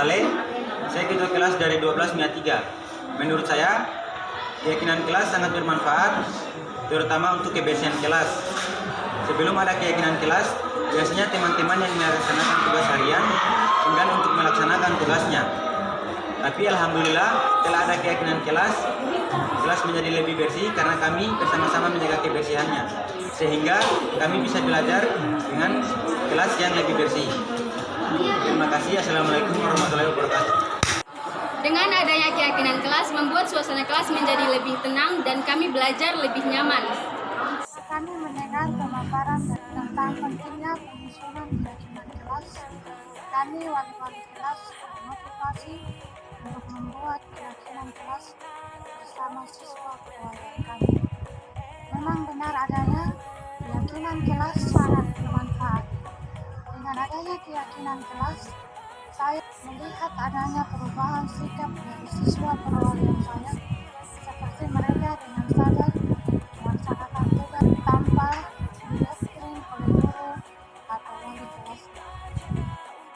Saleh. Saya ketua kelas dari 12 MIA 3. Menurut saya, keyakinan kelas sangat bermanfaat, terutama untuk kebersihan kelas. Sebelum ada keyakinan kelas, biasanya teman-teman yang melaksanakan tugas harian enggan untuk melaksanakan tugasnya. Tapi alhamdulillah, setelah ada keyakinan kelas menjadi lebih bersih karena kami bersama-sama menjaga kebersihannya. Sehingga kami bisa belajar dengan kelas yang lebih bersih. Terima kasih. Assalamualaikum warahmatullahi wabarakatuh. Dengan adanya keyakinan kelas membuat suasana kelas menjadi lebih tenang dan kami belajar lebih nyaman. Kami mendengar pemaparan tentang pentingnya penyusunan keyakinan kelas. Kami wali-wali kelas termotivasi untuk membuat keyakinan kelas bersama siswa perwakilan kami. Memang benar adanya keyakinan kelas sangat bermanfaat. Dengan adanya keyakinan kelas, saya melihat adanya perubahan sikap dari siswa perwakilan saya, seperti mereka dengan sadar melaksanakan tugas tanpa didoktrin oleh guru atau wali kelas.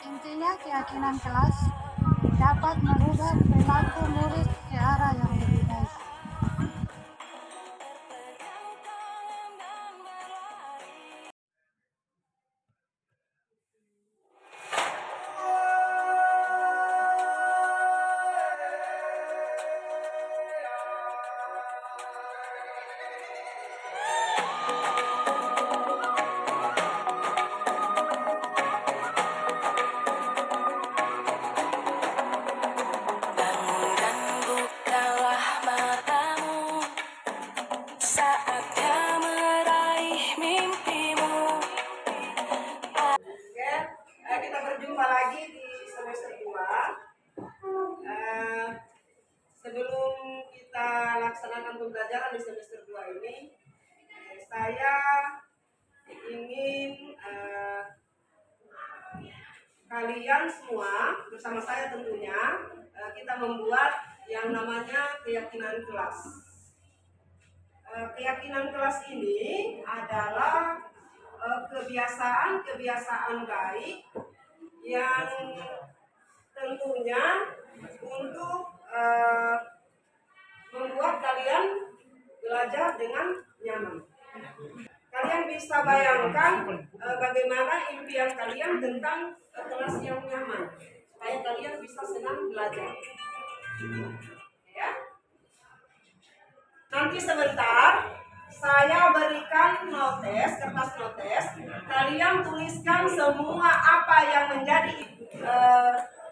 Intinya keyakinan kelas dapat merubah perilaku murid ke arah yang lebih baik. Kita berjumpa lagi di semester 2. Sebelum kita laksanakan pembelajaran di semester 2 ini, saya ingin kalian semua bersama saya tentunya kita membuat yang namanya keyakinan kelas. Keyakinan kelas ini adalah kebiasaan baik yang tentunya untuk membuat kalian belajar dengan nyaman. Kalian bisa bayangkan bagaimana impian kalian tentang kelas yang nyaman, supaya kalian bisa senang belajar. Ya. Nanti sebentar saya berikan kertas notes. Kalian tuliskan semua apa yang menjadi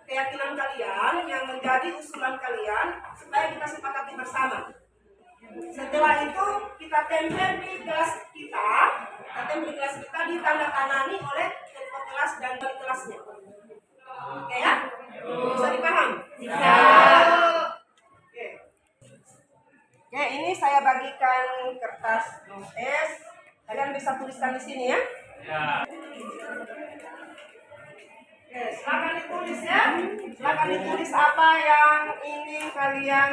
keyakinan kalian, yang menjadi usulan kalian, supaya kita sepakati bersama. Setelah itu kita tempel di kelas kita, ditandatangani oleh ketua kelas dan wali kelasnya. Oke ya? Bisa dipaham? Bisa. Oke, ini saya bagikan kertas notes. Kalian bisa tuliskan di sini ya. Oke, silakan ditulis ya. Silakan ditulis apa yang ingin kalian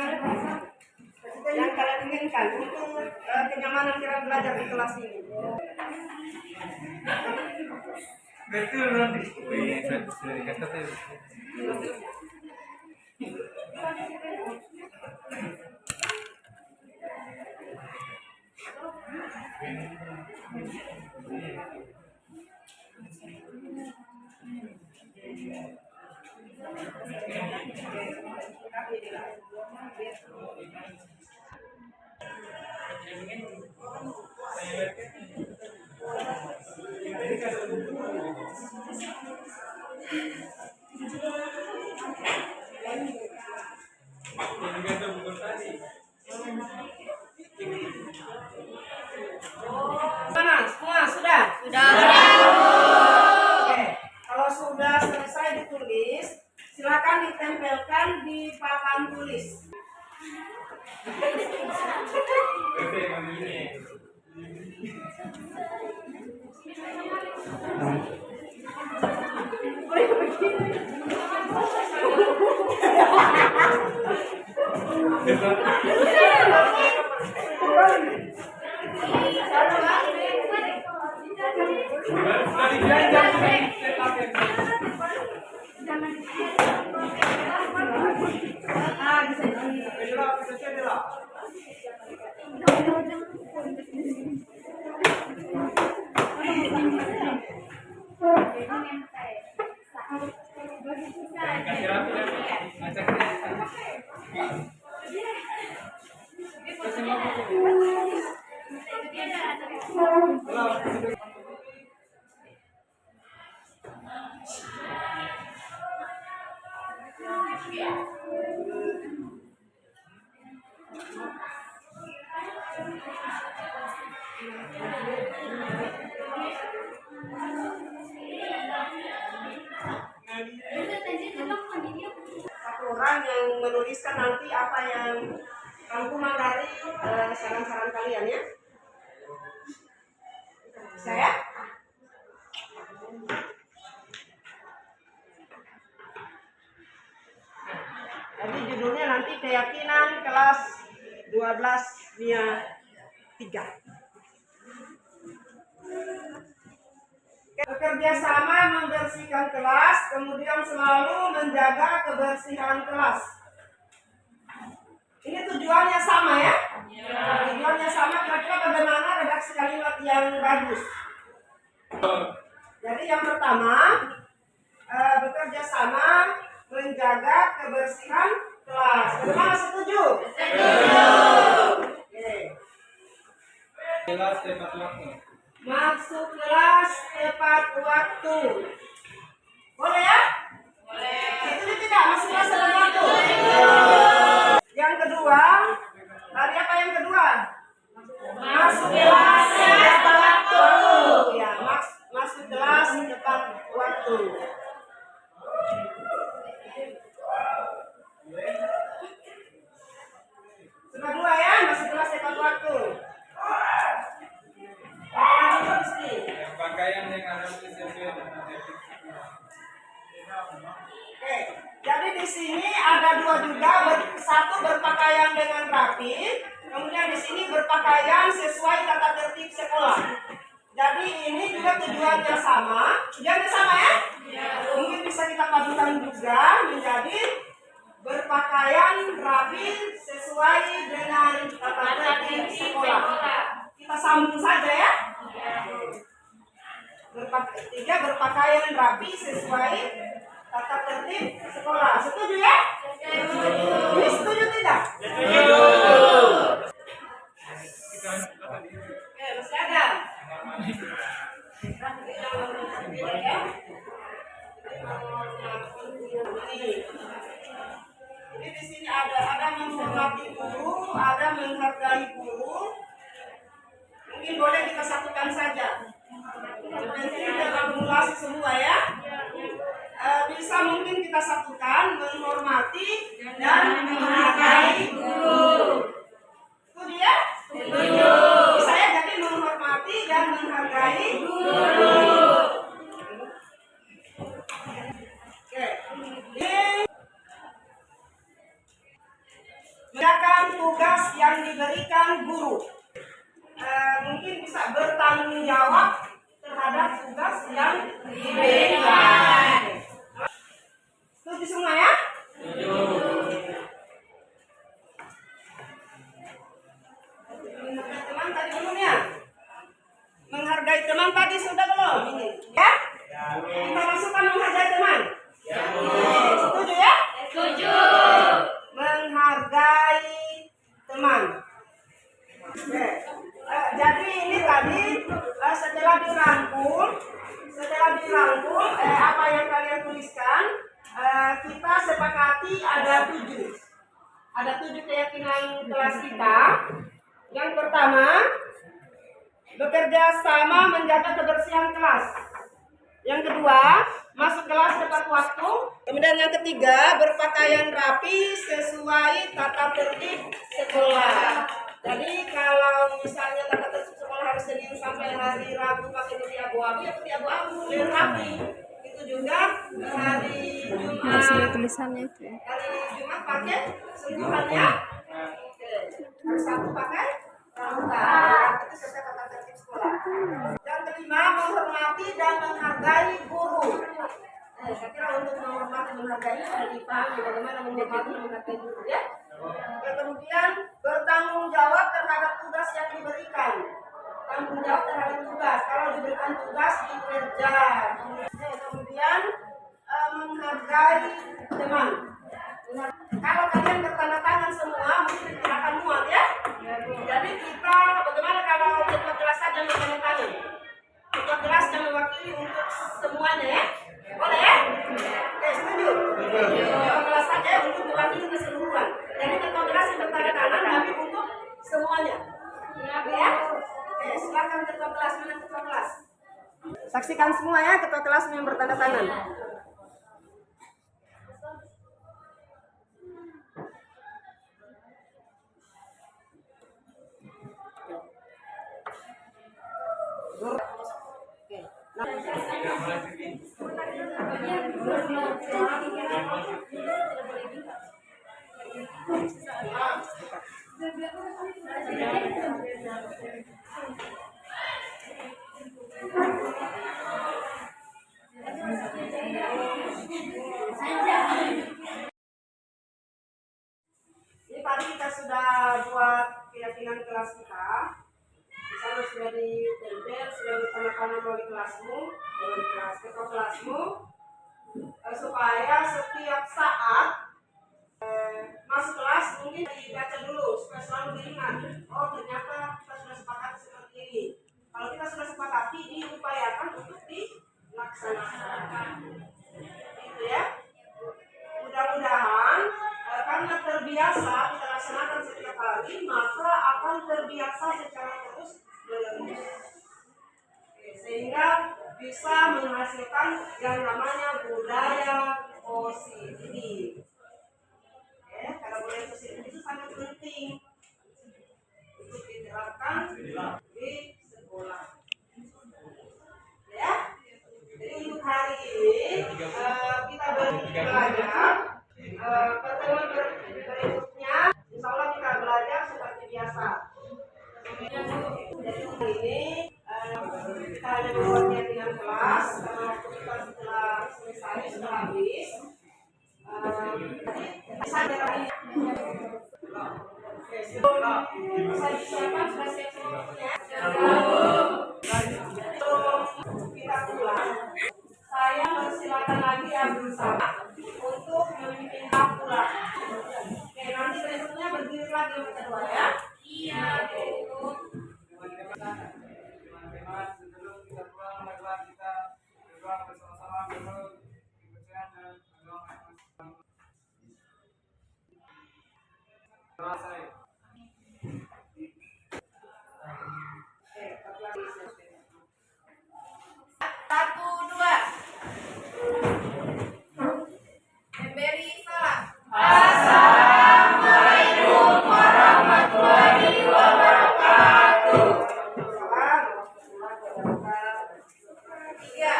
inginkan untuk kenyamanan kalian belajar di kelas ini. Betul nanti. Mana? Semua sudah? Sudah. Oke. Kalau sudah selesai ditulis, silakan ditempelkan di papan tulis. Jangan Satu orang yang menuliskan nanti apa yang rangkuman dari saran-saran kalian ya. Saya jadi judulnya nanti keyakinan kelas 12 Mia 3. Bekerja sama membersihkan kelas, kemudian selalu menjaga kebersihan kelas. Ini tujuannya sama ya? Tujuannya sama, kira-kira bagaimana redaksi kalimat yang bagus? Jadi yang pertama, bekerja sama menjaga kebersihan kelas. Bagaimana, setuju? Oke. Kelas tepat waktu. Masuk kelas tepat waktu. Boleh ya? Boleh. Setuju tidak? Masuk kelas tepat waktu. Yang kedua, tadi apa yang kedua? Masuk kelas tepat waktu. Ya, masuk kelas tepat waktu. Sudah dua ya, masuk kelas tepat waktu. Pakaian yang ada sesuai dengan Oke, jadi di sini ada dua juga, satu berpakaian dengan rapi, kemudian di sini berpakaian sesuai tata tertib sekolah. Jadi ini juga tujuannya sama, tujuannya sama ya? Mungkin bisa kita padukan juga menjadi berpakaian rapi sesuai dengan tata tertib sekolah. Kita sambung saja ya. Tiga, berpakaian rapi sesuai tata tertib sekolah. Setuju ya? Ini setuju tidak? Setuju. Oke, masih ada? Jadi di sini ada menghormati guru, ada menghargai guru. Mungkin boleh kita satukan saja. Nanti kita akumulasi semua ya. Bisa mungkin kita satukan menghormati dan menghargai guru. Setuju ya? Setuju. Bisa ya, jadi menghormati dan menghargai guru. Oke. Mengerjakan tugas yang diberikan guru. Mungkin bisa bertanggung jawab terhadap tugas yang diberikan. Setuju semua ya? Setuju. Menghargai teman tadi belum ya? Menghargai teman tadi sudah belum? Ini ya? Kita masukkan menghargai teman. Setuju ya? Setuju. Menghargai teman. Oke. Jadi ini tadi setelah dirangkum apa yang kalian tuliskan, kita sepakati ada 7 keyakinan kelas kita. Yang pertama, bekerja sama menjaga kebersihan kelas. Yang kedua, masuk kelas tepat waktu. Kemudian yang ketiga, berpakaian rapi sesuai tata tertib sekolah. Jadi kalau misalnya tata tertib sekolah hari Senin sampai hari Rabu pakai putih abu-abu, ya putih abu-abu dan rapi. Itu juga hari Jumat. Tulisannya itu. Hari Jumat pakai sentuhannya. Hari Sabtu pakai rambutan. Itu sesuai tata tertib sekolah. Yang kelima, menghormati dan menghargai guru. Saya kira untuk menghormati dan menghargai sudah dipahami bagaimana menghormati dan menghargai guru ya. Kemudian bertanggung jawab terhadap tugas yang diberikan. Tanggung jawab terhadap tugas. Kalau diberikan tugas dikerjakan. Kemudian menghargai teman. Kalau kalian bertanda tangan semua, mungkin akan muat ya. Saksikan semua ya ketua kelas yang bertanda tangan. Ini tadi kita sudah buat keyakinan kelas kita. Di sana sudah ditempel, sudah ditandatangan oleh kelasmu, dengan kelas ketua kelasmu, supaya setiap saat masuk kelas mungkin dibaca dulu supaya selalu diingat. Oh ternyata kita sudah sepakati seperti ini. Kalau kita sudah sepakati, diupayakan untuk dilaksanakan. Gitu ya. Mudah-mudahan karena terbiasa kita laksanakan setiap hari, maka akan terbiasa secara terus menerus. Sehingga bisa menghasilkan yang namanya budaya positif. Karena budaya positif itu sangat penting untuk diterapkan di sekolah. Ya, jadi untuk hari ini kita belajar. Pertemuan berikutnya, insya Allah kita belajar seperti biasa. Jadi hari ini kita hanya membuat keyakinan kelas karena waktu kita setelah selesai sudah habis. Saya disiapkan sudah siap semuanya. Kita pulang. Saya persilakan lagi Abdul Samad untuk memimpin pulang. Oke, nanti berikutnya berdiri lagi yang kedua ya. Iya. Teman-teman, sebelum kita pulang, marilah kita berdoa bersama-sama dulu kebersihan dan berdoa. Selesai. Satu, dua. Memberi salam. Assalamualaikum warahmatullahi wabarakatuh. Tiga.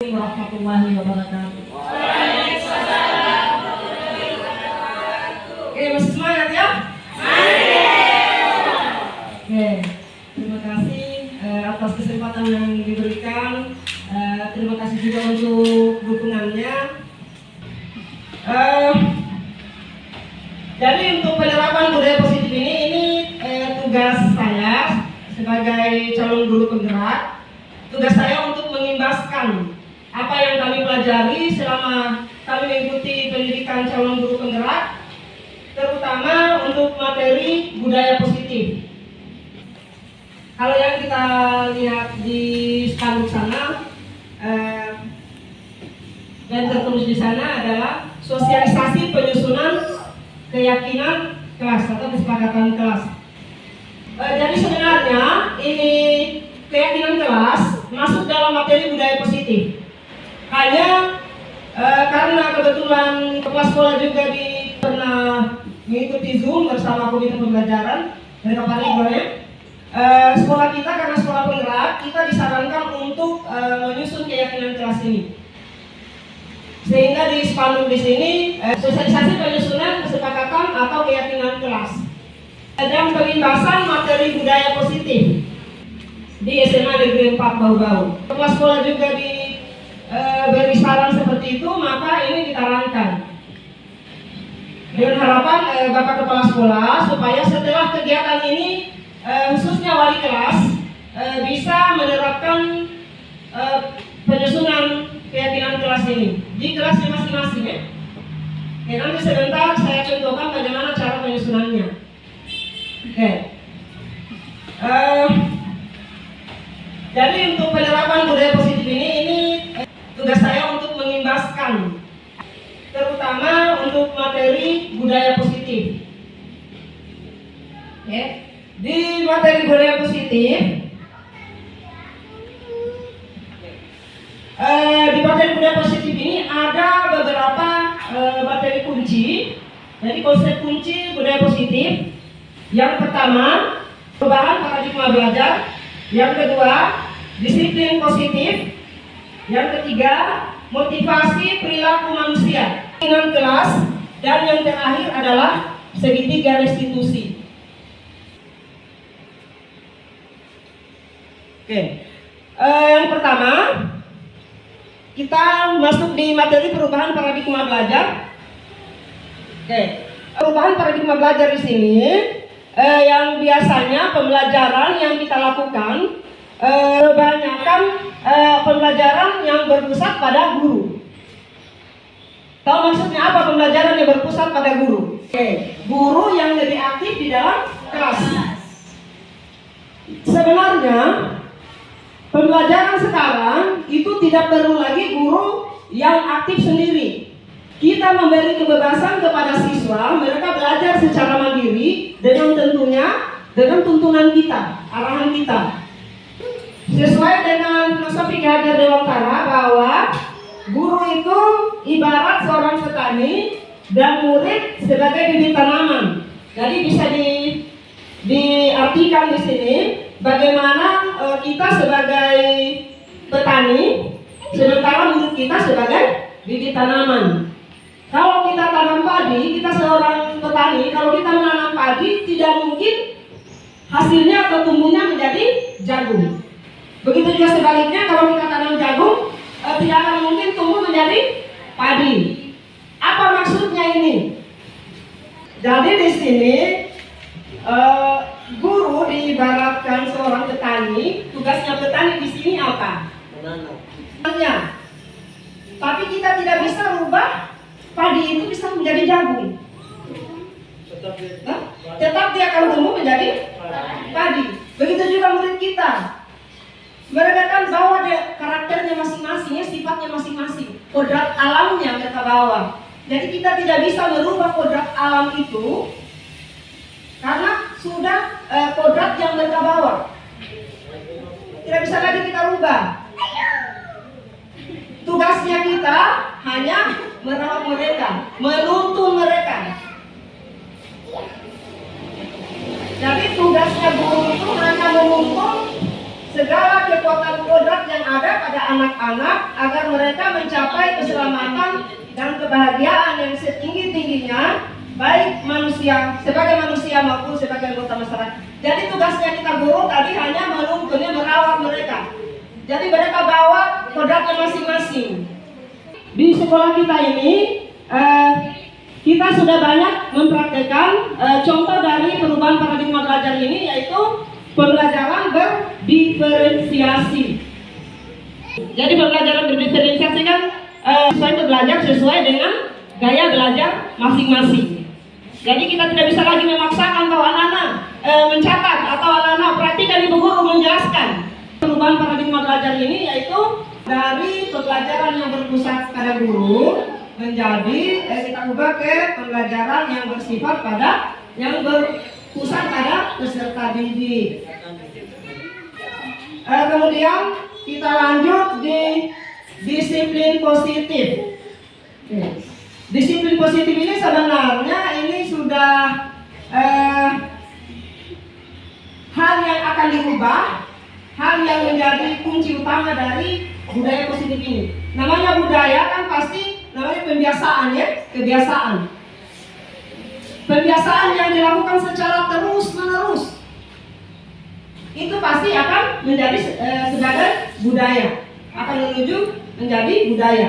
Warahmatullahi wabarakatuh. Oke, masih semangat ya? Oke, terima kasih atas kesempatan yang diberikan. Terima kasih juga untuk dukungannya. Jadi untuk penerapan budaya positif ini tugas saya sebagai calon guru penggerak. Tugas saya untuk mengimbaskan apa yang kami pelajari selama kami mengikuti pendidikan calon guru penggerak, terutama untuk materi budaya positif. Kalau yang kita lihat di spanduk sana dan tertulis di sana adalah sosialisasi penyusunan keyakinan kelas atau kesepakatan kelas. Jadi sebenarnya ini keyakinan kelas masuk dalam materi budaya positif. Hanya karena kebetulan kepala sekolah juga pernah mengikuti Zoom bersama komite pembelajaran dari kepala ibunya. Sekolah kita karena sekolah penggerak, kita disarankan untuk menyusun keyakinan kelas ini. Sehingga di spanduk di sini sosialisasi penyusunan kesepakatan atau keyakinan kelas dan pengimbasan materi budaya positif di SMA Negeri 4 Bau-Bau. Kepala sekolah juga beri saran seperti itu, maka ini ditarangkan. Dengan harapan Bapak Kepala Sekolah supaya setelah kegiatan ini khususnya wali kelas bisa menerapkan penyusunan keyakinan kelas ini di kelasnya masing-masing ya. Oke, nanti sebentar saya contohkan bagaimana cara penyusunannya. Oke. Jadi untuk penerapan positif. Oke. Di materi budaya positif, di materi budaya positif ini ada beberapa materi kunci. Jadi konsep kunci budaya positif. Yang pertama, perubahan paradigma belajar. Yang kedua, disiplin positif. Yang ketiga, motivasi perilaku manusia. Dengan kelas. Dan yang terakhir adalah segitiga restitusi. Oke. Yang pertama, kita masuk di materi perubahan paradigma belajar. Oke. Perubahan paradigma belajar di sini yang biasanya pembelajaran yang kita lakukan kebanyakan pembelajaran yang berpusat pada guru. Tahu maksudnya apa pembelajaran yang berpusat pada guru? Guru yang lebih aktif di dalam kelas. Sebenarnya pembelajaran sekarang itu tidak perlu lagi guru yang aktif sendiri. Kita memberi kebebasan kepada siswa, mereka belajar secara mandiri dengan tentunya dengan tuntunan kita, arahan kita. Sesuai dengan filosofi Ki Hajar Dewantara bahwa guru itu ibarat seorang petani dan murid sebagai bibit tanaman. Jadi bisa diartikan di sini bagaimana kita sebagai petani, sementara murid kita sebagai bibit tanaman. Kalau kita tanam padi, kita seorang petani, kalau kita menanam padi, tidak mungkin hasilnya atau tumbuhnya menjadi jagung. Begitu juga sebaliknya, kalau kita tanam jagung, tidak akan mungkin tumbuh menjadi padi. Apa maksudnya ini? Jadi di sini guru diibaratkan seorang petani. Tugasnya petani di sini apa? Menanam. Tapi kita tidak bisa rubah padi itu bisa menjadi jagung. Tetap dia akan tumbuh menjadi padi. Begitu juga murid kita. Mereka kan bawa karakternya masing-masing, sifatnya masing-masing, kodrat alamnya mereka bawa. Jadi kita tidak bisa merubah kodrat alam itu karena sudah kodrat yang mereka bawa. Tidak bisa lagi kita rubah. Tugasnya kita hanya merawat mereka, menuntun mereka. Jadi tugasnya guru itu hanya menuntun segala kekuatan kodrat yang ada pada anak-anak agar mereka mencapai keselamatan dan kebahagiaan yang setinggi-tingginya, baik manusia sebagai manusia maupun sebagai anggota masyarakat. Jadi tugasnya kita guru tadi hanya menuntunnya, merawat mereka. Jadi mereka bawa kodratnya masing-masing. Di sekolah kita ini kita sudah banyak mempraktekkan contoh dari perubahan paradigma belajar ini, yaitu pembelajaran berdiferensiasi. Jadi pembelajaran berdiferensiasi kan siswa belajar sesuai dengan gaya belajar masing-masing. Jadi kita tidak bisa lagi memaksakan bahwa anak-anak mencatat atau anak-anak praktikkan ibu guru menjelaskan. Perubahan paradigma belajar ini yaitu dari pembelajaran yang berpusat pada guru menjadi kita ubah ke pembelajaran yang bersifat pada yang berpusat pada peserta didik. Kemudian kita lanjut di disiplin positif. Disiplin positif ini sebenarnya ini sudah hal yang akan diubah, hal yang menjadi kunci utama dari budaya positif ini. Namanya budaya kan pasti namanya pembiasaan, ya, kebiasaan. Pembiasaan yang dilakukan secara terus-menerus itu pasti akan menjadi sebagai budaya, akan menuju menjadi budaya.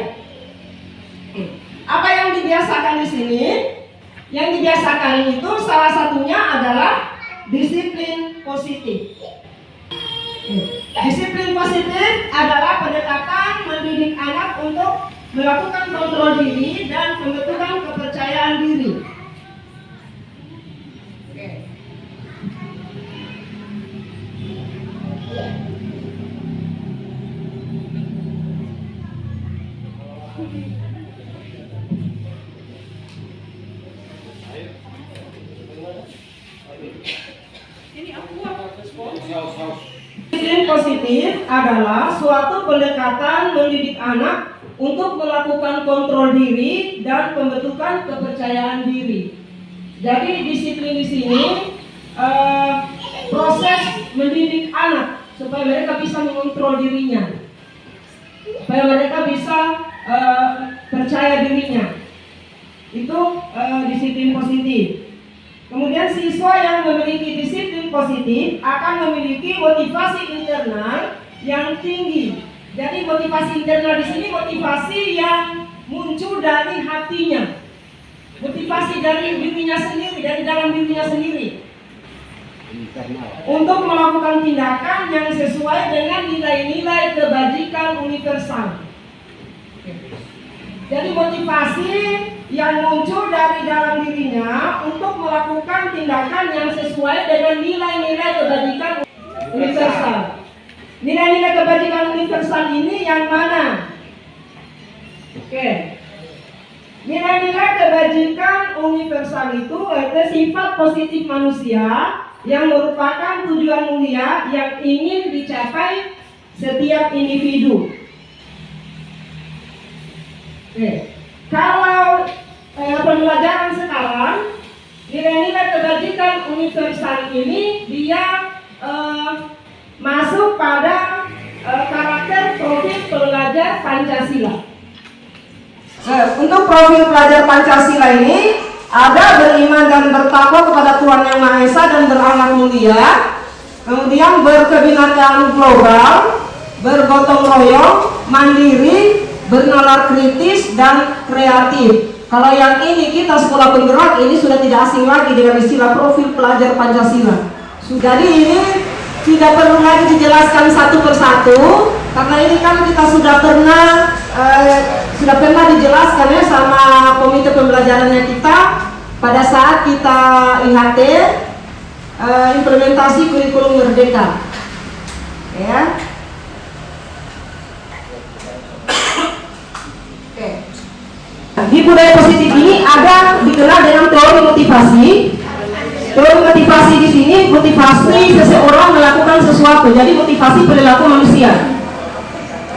Apa yang dibiasakan di sini? Yang dibiasakan itu salah satunya adalah disiplin positif. Disiplin positif adalah pendekatan mendidik anak untuk melakukan kontrol diri dan pembentukan kepercayaan diri. positif adalah suatu pendekatan mendidik anak untuk melakukan kontrol diri dan pembentukan kepercayaan diri. Jadi disiplin di sini proses mendidik anak supaya mereka bisa mengontrol dirinya, supaya mereka bisa percaya dirinya. Itu disiplin positif. Kemudian siswa yang memiliki disiplin positif akan memiliki motivasi internal yang tinggi. Jadi motivasi internal di sini motivasi yang muncul dari hatinya, motivasi dari dirinya sendiri, dari dalam dirinya sendiri, untuk melakukan tindakan yang sesuai dengan nilai-nilai kebajikan universal. Jadi motivasi yang muncul dari dalam dirinya untuk melakukan tindakan yang sesuai dengan nilai-nilai kebajikan universal. Nilai-nilai kebajikan universal ini yang mana? Oke. Nilai-nilai kebajikan universal itu adalah sifat positif manusia yang merupakan tujuan mulia yang ingin dicapai setiap individu. Oke. Kalau pembelajaran sekarang, nilai-nilai kebajikan universal ini dia masuk pada karakter profil pelajar Pancasila. Untuk profil pelajar Pancasila ini ada beriman dan bertakwa kepada Tuhan Yang Maha Esa dan berakhlak mulia, kemudian berkebinekaan global, bergotong royong, mandiri, bernalar kritis dan kreatif. Kalau yang ini kita sekolah penggerak ini sudah tidak asing lagi dengan istilah profil pelajar Pancasila. Jadi ini tidak perlu lagi dijelaskan satu persatu karena ini kan kita sudah pernah dijelaskan ya sama komite pembelajarannya kita pada saat kita IHT implementasi kurikulum merdeka. Ya. Di budaya positif ini ada dikenal dengan teori motivasi. Teori motivasi di sini motivasi seseorang melakukan sesuatu. Jadi motivasi perilaku manusia.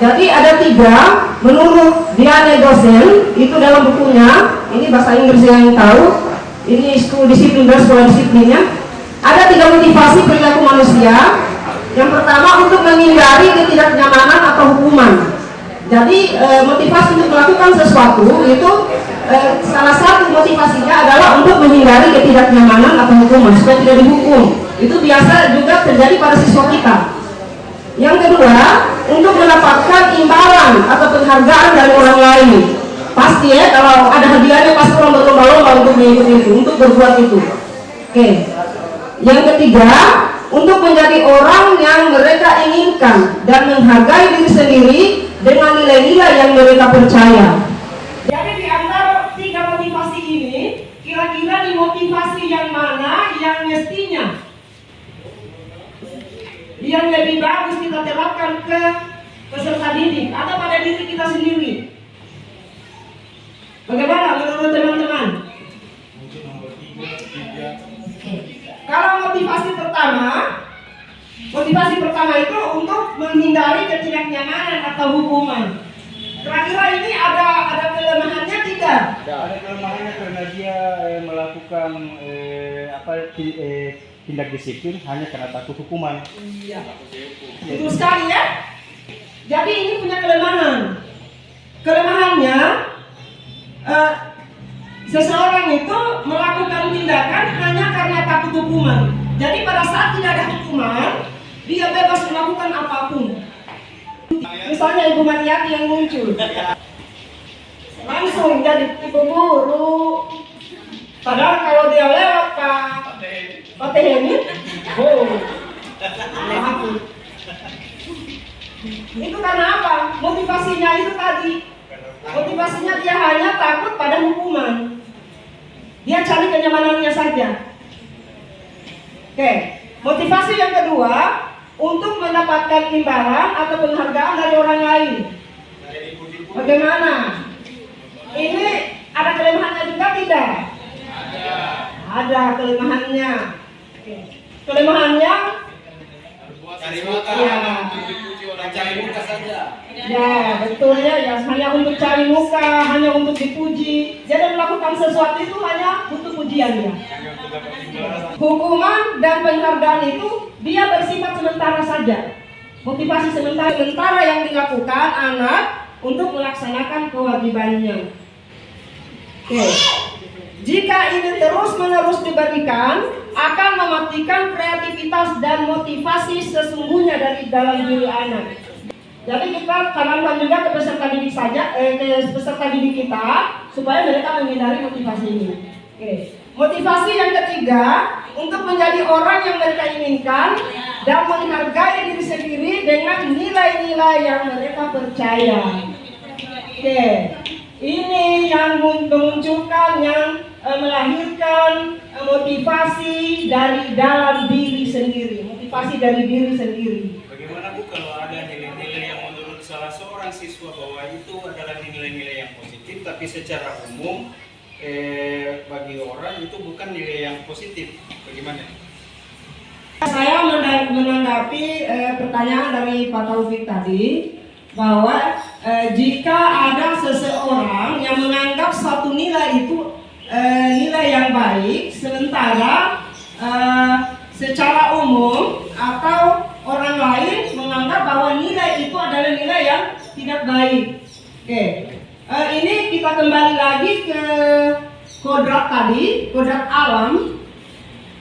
Jadi ada 3 menurut Diane Gossen itu dalam bukunya. Ini bahasa Inggris yang tahu. Ini school disiplin dan sekolah disiplinnya. Ada 3 motivasi perilaku manusia. Yang pertama untuk menghindari ketidaknyamanan atau hukuman. Jadi motivasi untuk melakukan sesuatu itu salah satu motivasinya adalah untuk menghindari ketidaknyamanan atau hukuman supaya tidak dihukum. Itu biasa juga terjadi pada siswa kita. Yang kedua, untuk mendapatkan imbalan atau penghargaan dari orang lain. Pasti ya, kalau ada hadiahnya pasti orang berlomba-lomba untuk mengikuti itu, untuk berbuat itu. Oke. Yang ketiga, untuk menjadi orang yang mereka inginkan dan menghargai diri sendiri dengan nilai-nilai yang mereka percaya. Jadi di antara 3 motivasi ini, kira-kira di motivasi yang mana yang mestinya yang lebih bagus kita terapkan ke peserta didik atau pada diri kita sendiri? Bagaimana menurut teman-teman? Kalau motivasi pertama itu untuk menghindari ketidaknyamanan atau hukuman. Kira-kira ini ada kelemahannya tidak? Ada kelemahannya karena dia melakukan tindak disiplin hanya karena takut hukuman. Iya. Betul sekali ya. Jadi ini punya kelemahan. Kelemahannya seseorang itu melakukan tindakan hanya karena takut hukuman. Jadi pada saat tidak ada hukuman, dia bebas melakukan apapun. Misalnya Ibu Mariati yang muncul, langsung jadi ibu guru. Padahal kalau dia lewat Pak Teheni, itu karena apa? Motivasinya itu tadi. Motivasinya dia hanya takut pada hukuman. Dia cari kenyamanannya saja. Oke, motivasi yang kedua untuk mendapatkan imbalan atau penghargaan dari orang lain. Bagaimana? Ini ada kelemahannya juga tidak? Ada kelemahannya. Kelemahannya Cari muka, Iya. untuk dipuji orang cari muka saja. Ya, betul ya, hanya untuk cari muka, hanya untuk dipuji. Jadi melakukan sesuatu itu hanya untuk pujian ya. Hukuman dan penghargaan itu dia bersifat sementara saja. Motivasi sementara yang dilakukan anak untuk melaksanakan kewajibannya. Oke. Jika ini terus-menerus diberikan, akan mematikan kreativitas dan motivasi sesungguhnya dari dalam diri anak. Jadi kita tanamkan juga ke peserta didik kita supaya mereka menghindari motivasi ini. Oke. Motivasi yang ketiga untuk menjadi orang yang mereka inginkan dan menghargai diri sendiri dengan nilai-nilai yang mereka percaya. Oke. Ini yang memunculkan, yang melahirkan motivasi dari dalam diri sendiri, motivasi dari diri sendiri. Bagaimana Bu kalau ada nilai-nilai yang menurut salah seorang siswa bahwa itu adalah nilai-nilai yang positif, tapi secara umum bagi orang itu bukan nilai yang positif, bagaimana? Saya menanggapi pertanyaan dari Pak Taufik tadi bahwa jika ada seseorang yang menganggap suatu nilai itu nilai yang baik, sementara secara umum atau orang lain menganggap bahwa nilai itu adalah nilai yang tidak baik. Oke, ini kita kembali lagi ke kodrat tadi, kodrat alam.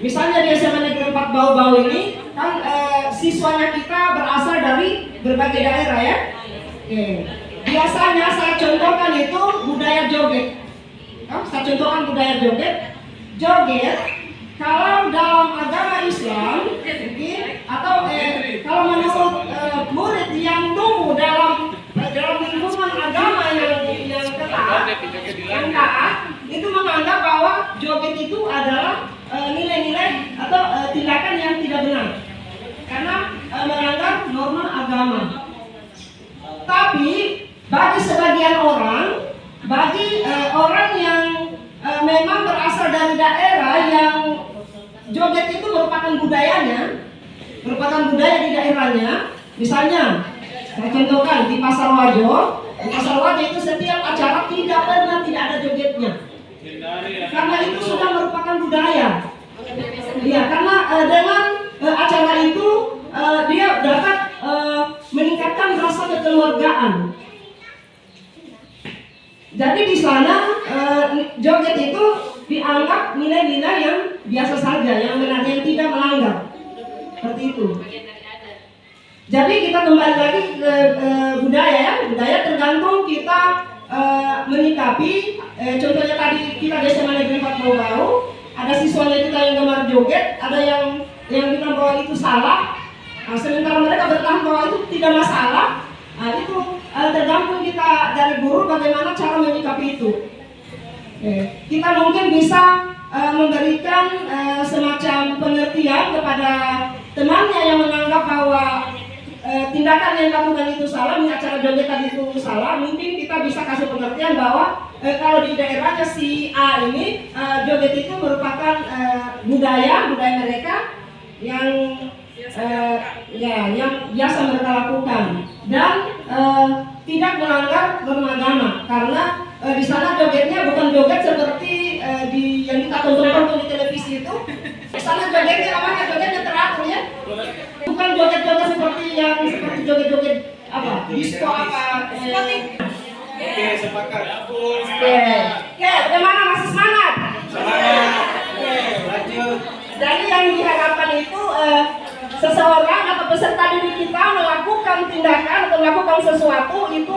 Misalnya di SMA Negeri 4 Bau-Bau ini kan siswanya kita berasal dari berbagai daerah ya. Oke. Biasanya saya contohkan itu budaya joget. Saya contohkan budaya joget. Joget kalau dalam agama Islam, atau kalau menurut murid yang tumbuh dalam lingkungan agama yang ketat, yang taat, itu menganggap bahwa joget itu adalah nilai-nilai atau tindakan yang tidak benar karena melanggar norma agama. Tapi bagi sebagian orang, bagi orang yang memang berasal dari daerah yang joget itu merupakan budayanya, merupakan budaya di daerahnya. Misalnya, saya contohkan di Pasar Wajo. Di Pasar Wajo itu setiap acara tidak pernah tidak ada jogetnya, karena itu sudah merupakan budaya. Ya, karena dengan acara itu dia dapat meningkatkan rasa kekeluargaan. Jadi di sana joget itu dianggap nilai-nilai yang biasa saja, yang benar, yang tidak melanggar. Seperti itu. Jadi kita kembali lagi ke budaya ya. Budaya tergantung kita menyikapi. Contohnya tadi kita di SMA Negeri 4 Bau-Bau, ada siswanya kita yang gemar joget, ada yang kita bawa itu salah. Nah, sementara mereka bertahan bahwa itu tidak masalah. Nah, itu tergantung kita dari guru bagaimana cara menyikapi itu. Kita mungkin bisa memberikan semacam pengertian kepada temannya yang menganggap bahwa tindakan yang dilakukan itu salah, acara joget tadi itu salah. Mungkin kita bisa kasih pengertian bahwa kalau di daerahnya si A ini joget itu merupakan budaya mereka yang yang biasa mereka lakukan dan tidak melanggar norma agama, karena di sana jogetnya bukan joget seperti yang kita tonton di televisi itu. Di sana jogetnya namanya jogetnya teratur ya, bukan joget-joget seperti joget-joget apa disco apa. Oke, sepakat. Oke, bagaimana, masih semangat? Semangat. Lanjut. Jadi yang diharapkan itu seseorang atau peserta didik kita melakukan tindakan atau melakukan sesuatu itu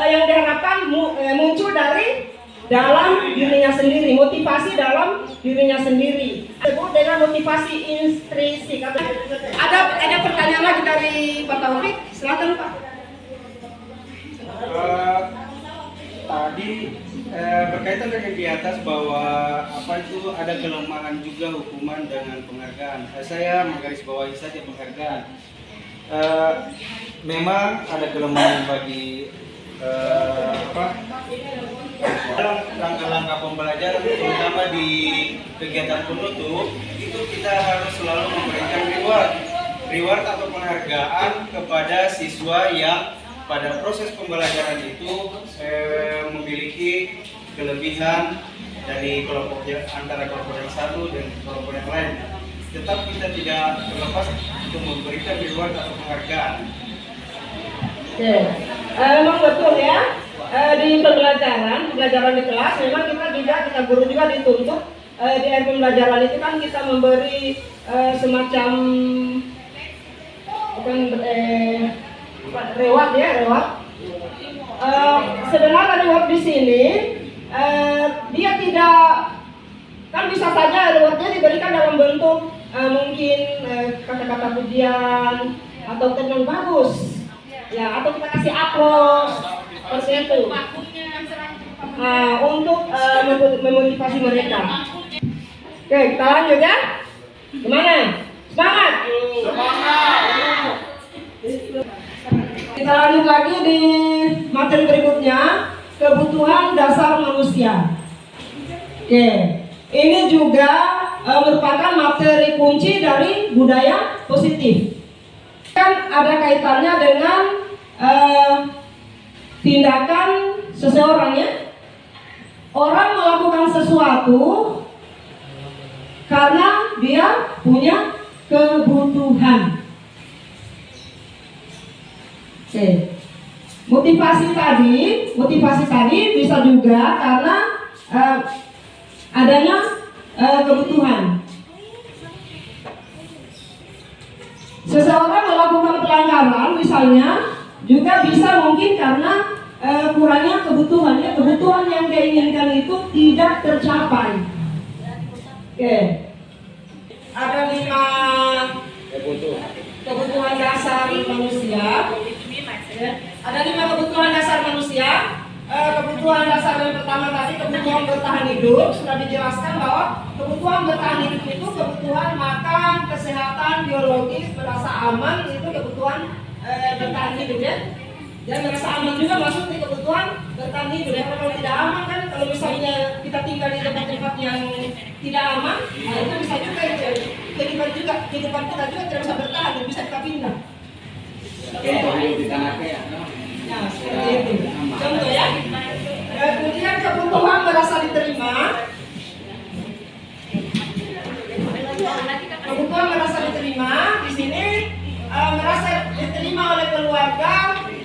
yang diharapkan muncul dari dalam dirinya sendiri, motivasi dalam dirinya sendiri. Disebut dengan motivasi intrinsik. Ada pertanyaan lagi dari Pak Taufik, silakan Pak. Tadi berkaitan dengan di atas bahwa apa itu ada kelemahan juga hukuman dengan penghargaan. Saya menggarisbawahi saja penghargaan. Memang ada kelemahan bagi dalam langkah-langkah pembelajaran, terutama di kegiatan penutup itu kita harus selalu memberikan reward reward atau penghargaan kepada siswa yang pada proses pembelajaran itu memiliki kelebihan dari antara kelompok yang satu dan kelompok yang lain. Tetap kita tidak terlepas untuk memberikan reward atau penghargaan. Oke, memang betul ya. Di pembelajaran di kelas memang kita guru juga dituntut di pembelajaran itu kan kita memberi semacam reward. Sebenarnya reward di sini dia tidak, kan bisa saja rewardnya diberikan dalam bentuk mungkin kata-kata pujian atau tenang bagus ya, atau kita kasih aplaus seperti itu untuk memotivasi mereka. Oke, kita lanjut ya. Gimana? Semangat! Kita lanjut lagi di materi berikutnya, kebutuhan dasar manusia. Oke, ini juga merupakan materi kunci dari budaya positif. Kan ada kaitannya dengan tindakan seseorang ya. Orang melakukan sesuatu karena dia punya kebutuhan. Oke. Motivasi tadi bisa juga karena adanya kebutuhan. Seseorang melakukan pelanggaran misalnya juga bisa mungkin karena kurangnya kebutuhan yang dia inginkan itu tidak tercapai. Oke. Ada 5 kebutuhan dasar manusia. Ada 5 kebutuhan dasar manusia. Kebutuhan dasar yang pertama tadi kebutuhan bertahan hidup, sudah dijelaskan bahwa kebutuhan bertahan hidup itu kebutuhan makan, kesehatan, biologis, merasa aman, itu kebutuhan bertahan hidup ya. Dan merasa aman juga masuk di kebutuhan bertahan hidup. Karena kalau tidak aman kan, kalau misalnya kita tinggal di tempat-tempat yang tidak aman, itu bisa juga kehidupan kita juga tidak bisa bertahan, bisa kita pindah. Nah, seperti itu. Contoh ya. Kemudian kebutuhan merasa diterima. Kebutuhan merasa diterima di sini merasa diterima oleh keluarga,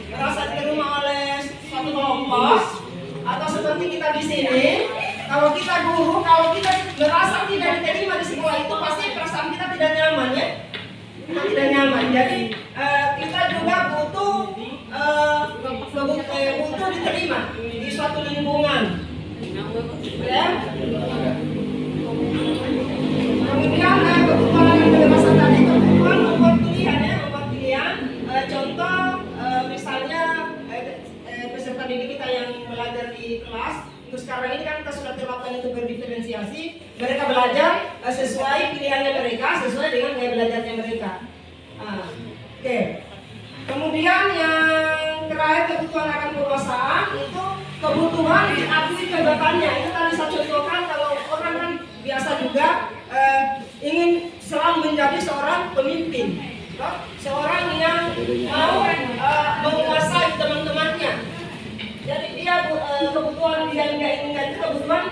merasa diterima oleh suatu kelompok, atau seperti kita di sini. Kalau kita guru, kalau kita merasa tidak diterima di sekolah itu pasti perasaan kita tidak nyaman ya. Kita tidak nyaman. Jadi kita juga butuh diterima di suatu lingkungan. Ya. Kemudian kebutuhan yang kebebasan tadi, kebutuhan membuat pilihan. Contoh misalnya peserta didik kita yang belajar di kelas. Untuk sekarang ini kan kita sudah terapkan itu berdiferensiasi. Mereka belajar sesuai pilihannya mereka, sesuai dengan gaya belajarnya mereka. Oke. Kemudian yang terakhir kebutuhan akan kekuasaan itu kebutuhan diakui kehebatannya. Itu tadi saya contohkan kalau orang kan biasa juga ingin selalu menjadi seorang pemimpin, seorang yang mau menguasai teman-temannya. Jadi dia kebutuhan yang dia inginkan itu kebutuhan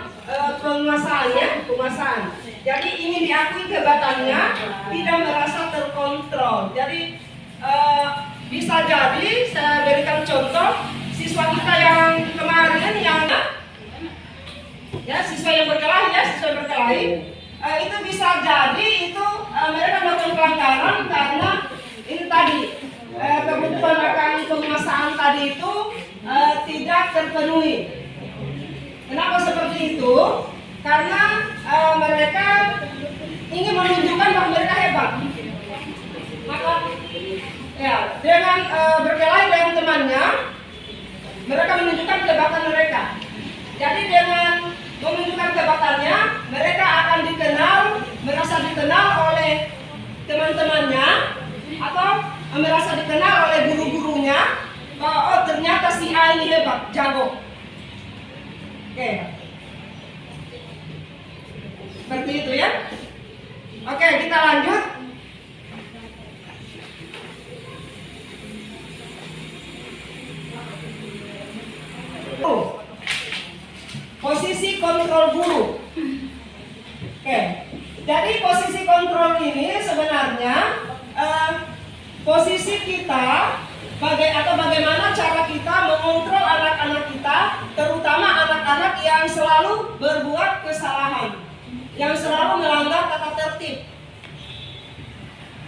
penguasaan. Jadi ingin diakui kehebatannya, tidak merasa terkontrol. Jadi bisa jadi saya berikan contoh siswa kita yang kemarin siswa yang berkelahi itu bisa jadi itu mereka melakukan pelanggaran karena ini tadi kebutuhan akan penguasaan tadi itu tidak terpenuhi. Kenapa seperti itu? Karena mereka ingin menunjukkan bahwa mereka hebat. Maka ya, dengan berkelahi dengan temannya, mereka menunjukkan kehebatan mereka. Jadi dengan menunjukkan kehebatannya, mereka akan merasa dikenal oleh teman-temannya, atau merasa dikenal oleh guru-gurunya, bahwa oh ternyata si A ini hebat, jago. Oke. Seperti itu ya. Oke, kita lanjut. posisi kontrol ini sebenarnya posisi kita bagaimana cara kita mengontrol anak-anak kita, terutama anak-anak yang selalu berbuat kesalahan, yang selalu melanggar tata tertib.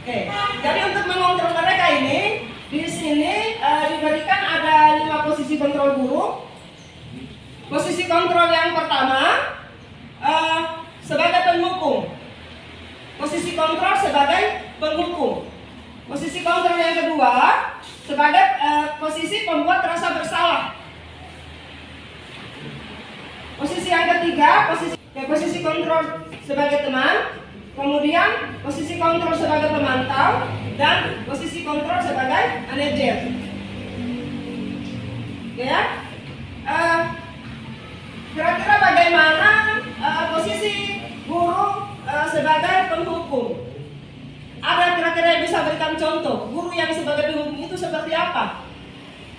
Oke, jadi untuk mengontrol mereka ini, di sini diberikan ada 5 posisi kontrol guru. Posisi kontrol yang pertama sebagai penghukum. Posisi kontrol sebagai penghukum. Posisi kontrol yang kedua sebagai posisi pembuat rasa bersalah. Posisi yang ketiga posisi kontrol sebagai teman. Kemudian posisi kontrol sebagai pemantau dan posisi kontrol sebagai manajer. Ya, kira-kira bagaimana posisi guru sebagai penghukum? Ada kira-kira yang bisa berikan contoh guru yang sebagai penghukum itu seperti apa?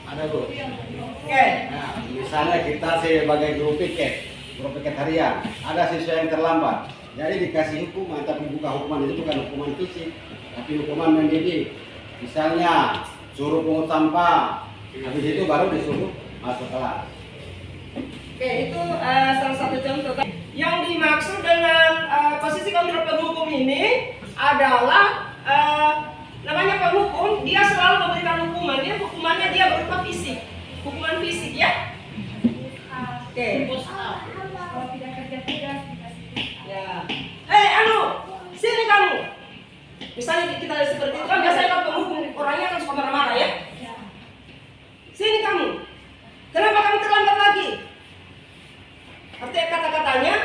Ada Bu. Oke. Nah, misalnya kita sebagai guru piket harian, ada siswa yang terlambat. Jadi dikasih hukuman, tapi bukan hukuman itu bukan hukuman fisik, tapi hukuman mendidik. Misalnya suruh pungut sampah, habis itu baru disuruh masuk kelas. Oke, itu salah satu contoh. Yang dimaksud dengan posisi kontrol penghukum ini adalah namanya penghukum, dia selalu memberikan hukuman. Hukumannya dia berupa fisik, hukuman fisik ya. Oke. Kalau tidak kerja tugas dikasih. Ya. Sini kamu. Misalnya kita seperti itu kan biasanya kalau penghukum orangnya kan suka marah-marah ya. Sini kamu. Kenapa kamu terlambat lagi? Artinya kata-katanya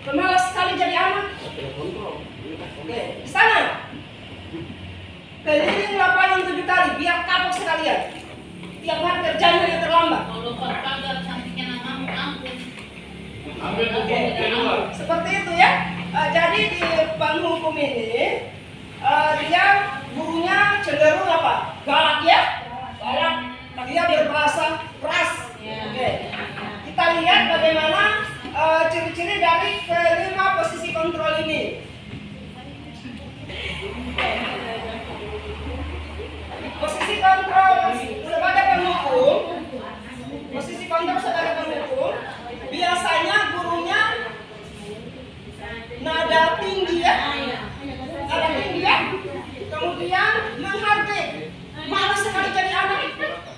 pemalas sekali jadi anak. Oke, di sana. Keliling lapangan 7 kali biar kapok sekalian. Tiap hari kerjanya yang terlambat. Seperti itu ya. Jadi di penghukum ini dia gurunya cenderung apa? Galak ya? Galak. Dia berperasa keras. Oke. Kita lihat bagaimana ciri-ciri dari ke-5 posisi kontrol ini. Posisi kontrol sebagai penghukum. Posisi kontrol sebagai penghukum. Biasanya gurunya nada tinggi ya. Nada tinggi ya. Kemudian menghargai. Malas sekali jadi anak.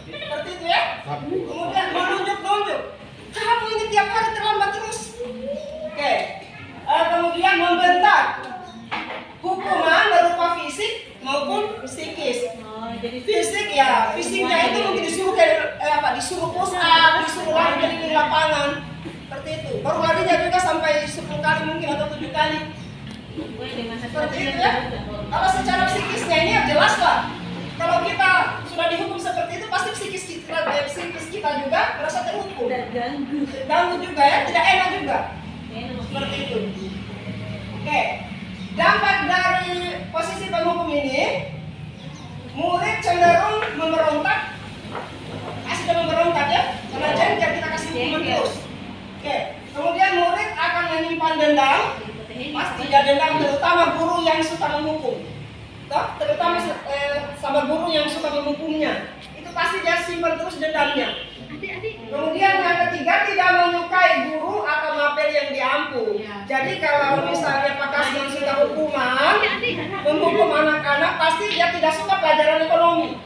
Seperti itu ya. Kemudian menunjuk-nunjuk. Kamu ini tiap hari terlambat terus. Oke. Kemudian membentak. Hukuman berupa fisik maupun psikis. Fisik ya, fisiknya itu mungkin disuruh disuruh push up, disuruh lari keliling lapangan. Seperti itu. Baru larinya juga sampai 10 kali mungkin atau 7 kali. Seperti itu ya. Kalau secara psikisnya ini jelas lah. Kalau kita sudah dihukum seperti itu pasti psikis kita juga merasa terhukum. Ganggu juga ya, tidak enak juga. Seperti itu. Oke. Dampak dari posisi penghukum ini, murid cenderung memberontak. Sudah memberontak ya, karena jengkel kita kasih hukuman terus. Oke. Kemudian murid akan menyimpan dendam. Pasti dia dendam, terutama guru yang suka menghukum. Terutama sama guru yang suka menghukumnya. Itu pasti dia simpan terus dendamnya. Kemudian yang ketiga, tidak menyukai guru atau mapel yang diampu. Jadi kalau misalnya Pak Kasman sudah hukuman, menghukum anak-anak, pasti dia tidak suka pelajaran ekonomi.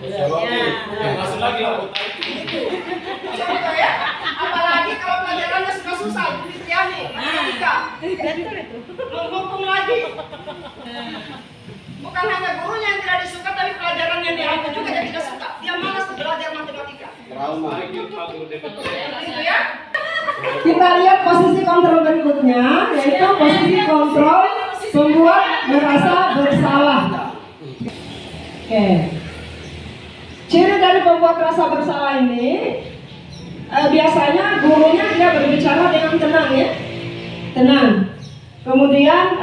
Masuk lagi Itu. Contoh ya. Apalagi kalau pelajarannya susah-susah, Kristiani, matematika. Menghukum lagi. Bukan hanya gurunya yang tidak disuka, tapi pelajaran yang diambil juga dia tidak suka. Dia malas belajar matematika. Trauma. Gitu ya. Kita lihat posisi kontrol berikutnya, yaitu posisi kontrol pembuat merasa bersalah. Oke. Ciri dari pembuat rasa bersalah ini, biasanya gurunya dia berbicara dengan tenang ya, tenang. Kemudian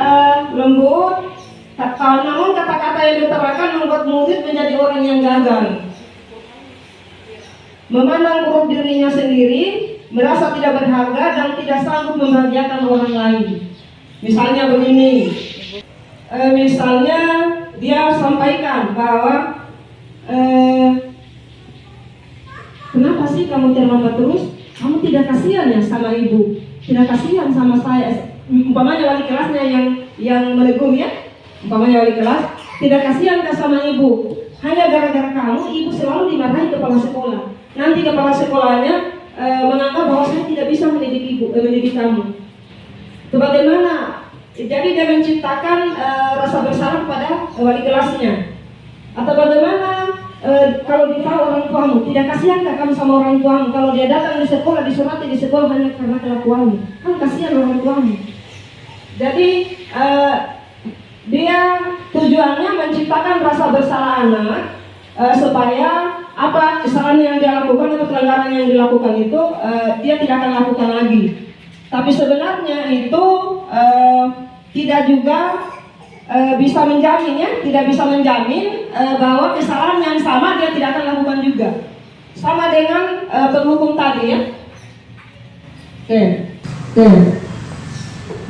lembut. Namun kata-kata yang diutarakan membuat murid menjadi orang yang gagal. Memandang buruk dirinya sendiri merasa tidak berharga dan tidak sanggup membahagiakan orang lain. Misalnya begini, misalnya dia sampaikan bahwa kenapa sih kamu terlambat terus? Kamu tidak kasihan ya sama ibu, tidak kasihan sama saya. Umpamanya wali kelasnya yang menegur ya, umpamanya wali kelas, tidak kasihan sama ibu. Hanya gara-gara kamu, ibu selalu dimarahi kepala sekolah. Nanti kepala sekolahnya menganggap bahwa saya tidak bisa mendidik kamu. Itu bagaimana? Jadi dia menciptakan rasa bersalah kepada wali kelasnya. Atau bagaimana kalau ditahu orang tuamu, tidak kasihankah kamu sama orang tuamu? Kalau dia datang di sekolah, disurati di sekolah hanya karena kelakuanmu, kan kasihan orang tuamu. Jadi dia tujuannya menciptakan rasa bersalah anak supaya apa kesalahan yang dia lakukan atau pelanggaran yang dilakukan itu dia tidak akan lakukan lagi. Tapi sebenarnya itu tidak juga bisa menjamin ya, tidak bisa menjamin bahwa kesalahan yang sama dia tidak akan lakukan juga. Sama dengan penghukum tadi ya. Oke.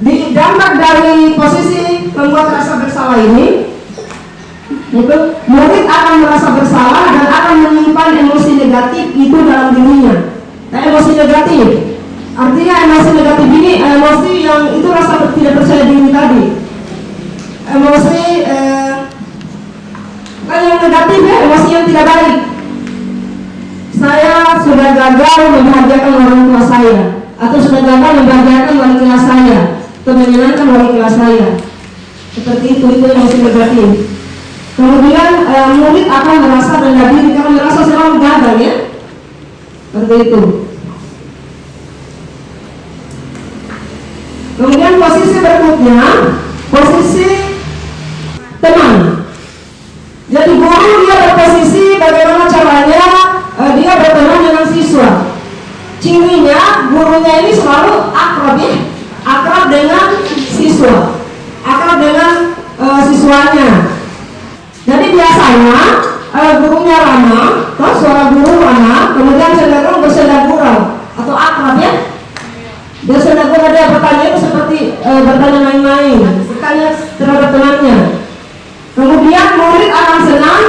Di dampak dari posisi membuat rasa bersalah ini, itu murid akan merasa bersalah dan akan menyimpan emosi negatif itu dalam dirinya. Nah, emosi negatif, artinya emosi negatif ini emosi yang itu rasa tidak percaya diri tadi. Emosi yang negatif ya, emosi yang tidak baik. Saya sudah gagal membahagiakan orang tua saya, atau sudah gagal membahagiakan wali kelas saya, atau menyenangkan wali kelas saya. Seperti itu emosi negatif. Kemudian murid akan merasa rendah diri karena merasa selalu gagal ya. Seperti itu. Kemudian posisi berikutnya, posisi teman. Jadi guru dia berposisi bagaimana caranya dia berteman dengan siswa. Cirinya gurunya ini selalu akrab ya, akrab dengan siswa, akrab dengan siswanya. Jadi biasanya gurunya ramah, terus suara guru ramah, kemudian cenderung bersenda gurau atau akrab ya. Bersenda gurau dia bertanya itu seperti bertanya main-main, bertanya terhadap temannya. Kemudian murid akan senang,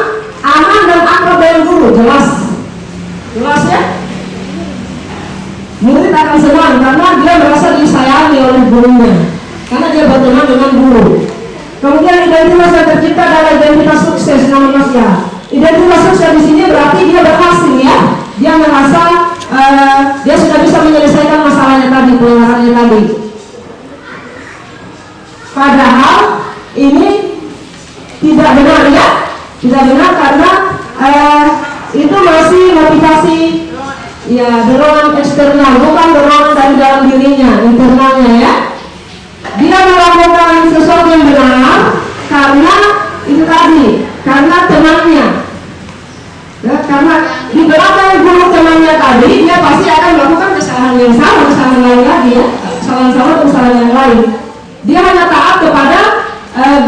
aman dan akrab dengan guru, jelas ya. Murid akan senang karena dia merasa disayangi oleh gurunya, karena dia berteman dengan guru. Kemudian identitas yang tercipta adalah identitas sukses namanya ya. Identitas sukses di sini berarti dia berhasil ya. Dia merasa dia sudah bisa menyelesaikan masalahnya tadi, pelanggarannya tadi. Padahal ini tidak benar ya, tidak benar karena itu masih motivasi ya, dorongan eksternal, bukan dorongan dari dalam dirinya, internalnya ya. Dia melakukan sesuatu yang benar karena itu tadi, karena temannya ya, karena di belakang guru temannya tadi dia pasti akan melakukan kesalahan yang sama, kesalahan lain lagi ya, kesalahan yang lain. Dia hanya taat kepada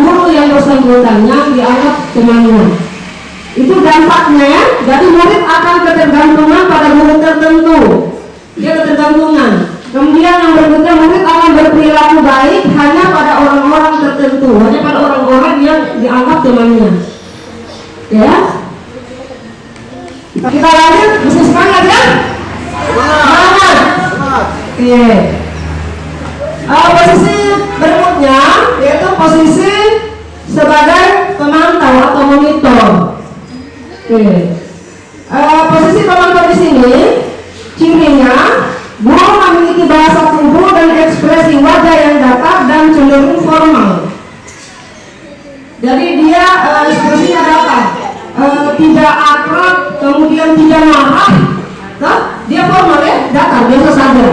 guru yang bersangkutan yang dianggap temannya. Itu dampaknya ya. Jadi murid akan ketergantungan pada guru tertentu, dia ketergantungan. Kemudian yang berikutnya, murid akan berperilaku baik hanya pada orang-orang tertentu, hanya pada orang-orang yang dianggap temannya. Ya. Kita lanjut, mesti semangat ya. Semangat. Oke. Posisi berikutnya yaitu posisi sebagai pemantau atau monitor. Oke. Posisi pemantau di sini cirinya guru memiliki bahasa tubuh dan ekspresi wajah yang datar dan cenderung formal. Jadi dia ekspresinya datar, tidak akrab, kemudian tidak marah, nah, dia formal ya, datar, biasa saja.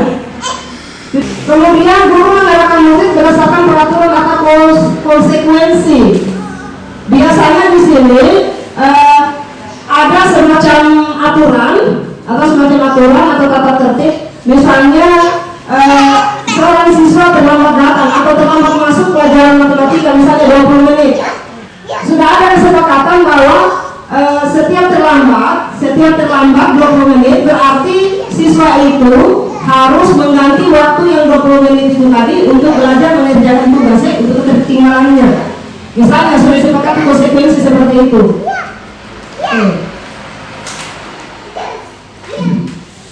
Kemudian guru menerapkan murid berdasarkan peraturan atau konsekuensi. Biasanya di sini ada semacam aturan atau tata tertib. Misalnya seorang siswa terlambat datang atau terlambat masuk pelajaran matematika misalnya 20 menit. Sudah ada kesepakatan bahwa setiap terlambat 20 menit berarti siswa itu itu tadi untuk belajar mengerjakan tugasnya untuk ketinggalannya. Misalnya sudah disepakati konsekuensi seperti itu.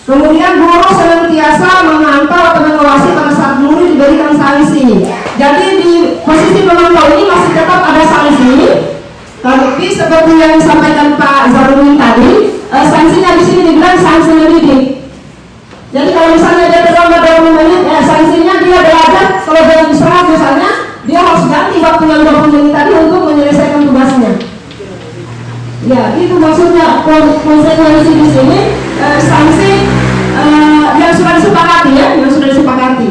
Kemudian guru senantiasa memantau atau mengawasi pada saat murid diberikan sanksi. Jadi di posisi memantau ini masih tetap ada sanksi, tapi seperti yang disampaikan Pak Zarudin tadi, sanksinya di sini dibilang sanksi mendidik. Jadi kalau misalnya dia terlambat 20 menit, sanksinya dia belajar. Kalau dia istirahat misalnya, dia harus ganti waktu yang 20 menit tadi untuk menyelesaikan tugasnya. Ya, itu maksudnya konsekuensi di sini, sanksi yang sudah disepakati ya, yang sudah disepakati.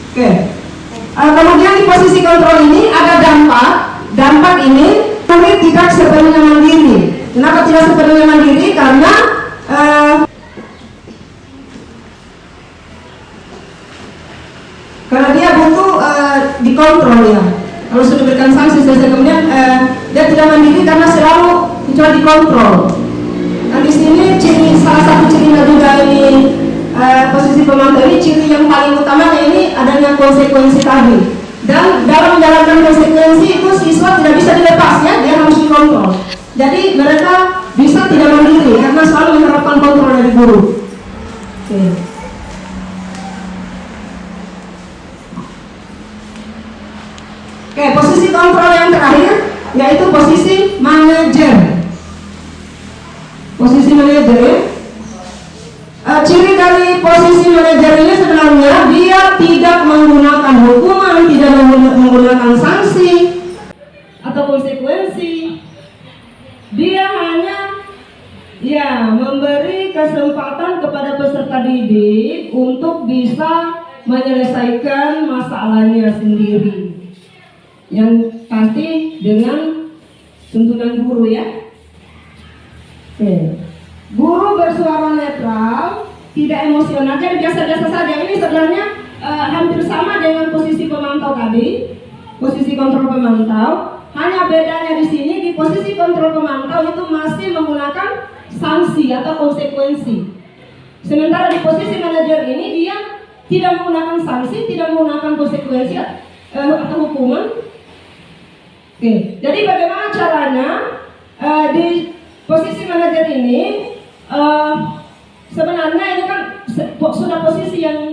Oke. Kemudian di posisi kontrol ini ada dampak. Dampak ini murid tidak sepenuhnya mandiri. Kenapa tidak sepenuhnya mandiri? Karena dia butuh dikontrol ya. Kalau sudah diberikan sanksi selesai kemudian dia tidak mandiri karena selalu dicoba dikontrol. Nah di sini salah satu cirinya juga ini posisi pemantau ini, ciri yang paling utamanya ini adanya konsekuensi tadi. Dan dalam menjalankan konsekuensi itu siswa tidak bisa dilepas ya, dia harus dikontrol. Jadi mereka bisa tidak mandiri karena selalu mengharapkan kontrol dari guru. Oke. Oke, posisi kontrol yang terakhir yaitu posisi manajer. Posisi manajer ya. Ciri dari posisi manajer ini sebenarnya dia tidak menggunakan hukuman, tidak menggunakan sanksi atau konsekuensi. Dia hanya ya memberi kesempatan kepada peserta didik untuk bisa menyelesaikan masalahnya sendiri. Yang pasti dengan tuntunan guru ya. Guru bersuara netral, tidak emosional, jadi biasa-biasa saja. Ini sebenarnya hampir sama dengan posisi pemantau tadi, posisi kontrol pemantau. Hanya bedanya di sini di posisi kontrol pemantau itu masih menggunakan sanksi atau konsekuensi. Sementara di posisi manajer ini dia tidak menggunakan sanksi, tidak menggunakan konsekuensi atau hukuman. Oke, jadi bagaimana caranya di posisi manajer ini sebenarnya ini kan sudah posisi yang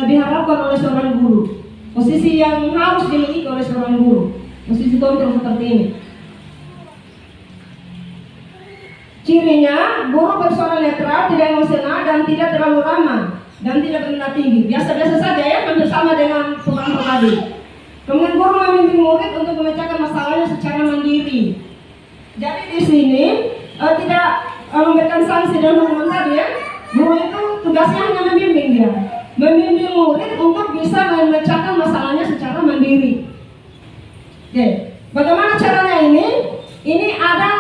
diharapkan oleh seorang guru, posisi yang harus dimiliki oleh seorang guru, posisi kontrol seperti ini. Cirinya guru bersuara netral, tidak emosional dan tidak terlalu ramah dan tidak bernada tinggi. Biasa-biasa saja ya, hampir sama dengan pemantau tadi. Kemudian guru memimpin murid untuk memecahkan masalahnya secara mandiri. Jadi di sini tidak memberikan sanksi dan hukuman tadi ya. Guru itu tugasnya hanya membimbing dia, membimbing murid untuk bisa memecahkan masalahnya secara mandiri. Oke, bagaimana caranya ini? Ini ada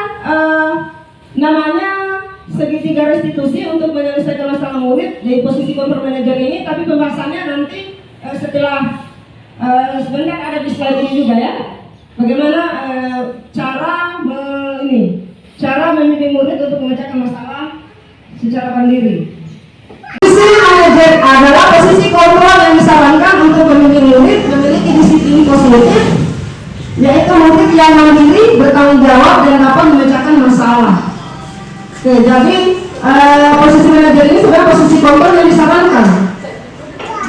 namanya segitiga restitusi untuk menyelesaikan masalah murid di posisi kontrol manajer ini. Tapi pembahasannya nanti setelah sebentar ada di slide ini juga ya. Bagaimana cara membimbing murid untuk memecahkan masalah secara mandiri. Posisi manajer adalah posisi kontrol yang disarankan untuk membimbing murid memiliki disiplin positif, yaitu murid yang mandiri, bertanggung jawab dan dapat memecahkan masalah. Oke, jadi posisi manajer ini sebenarnya posisi kontrol yang disarankan,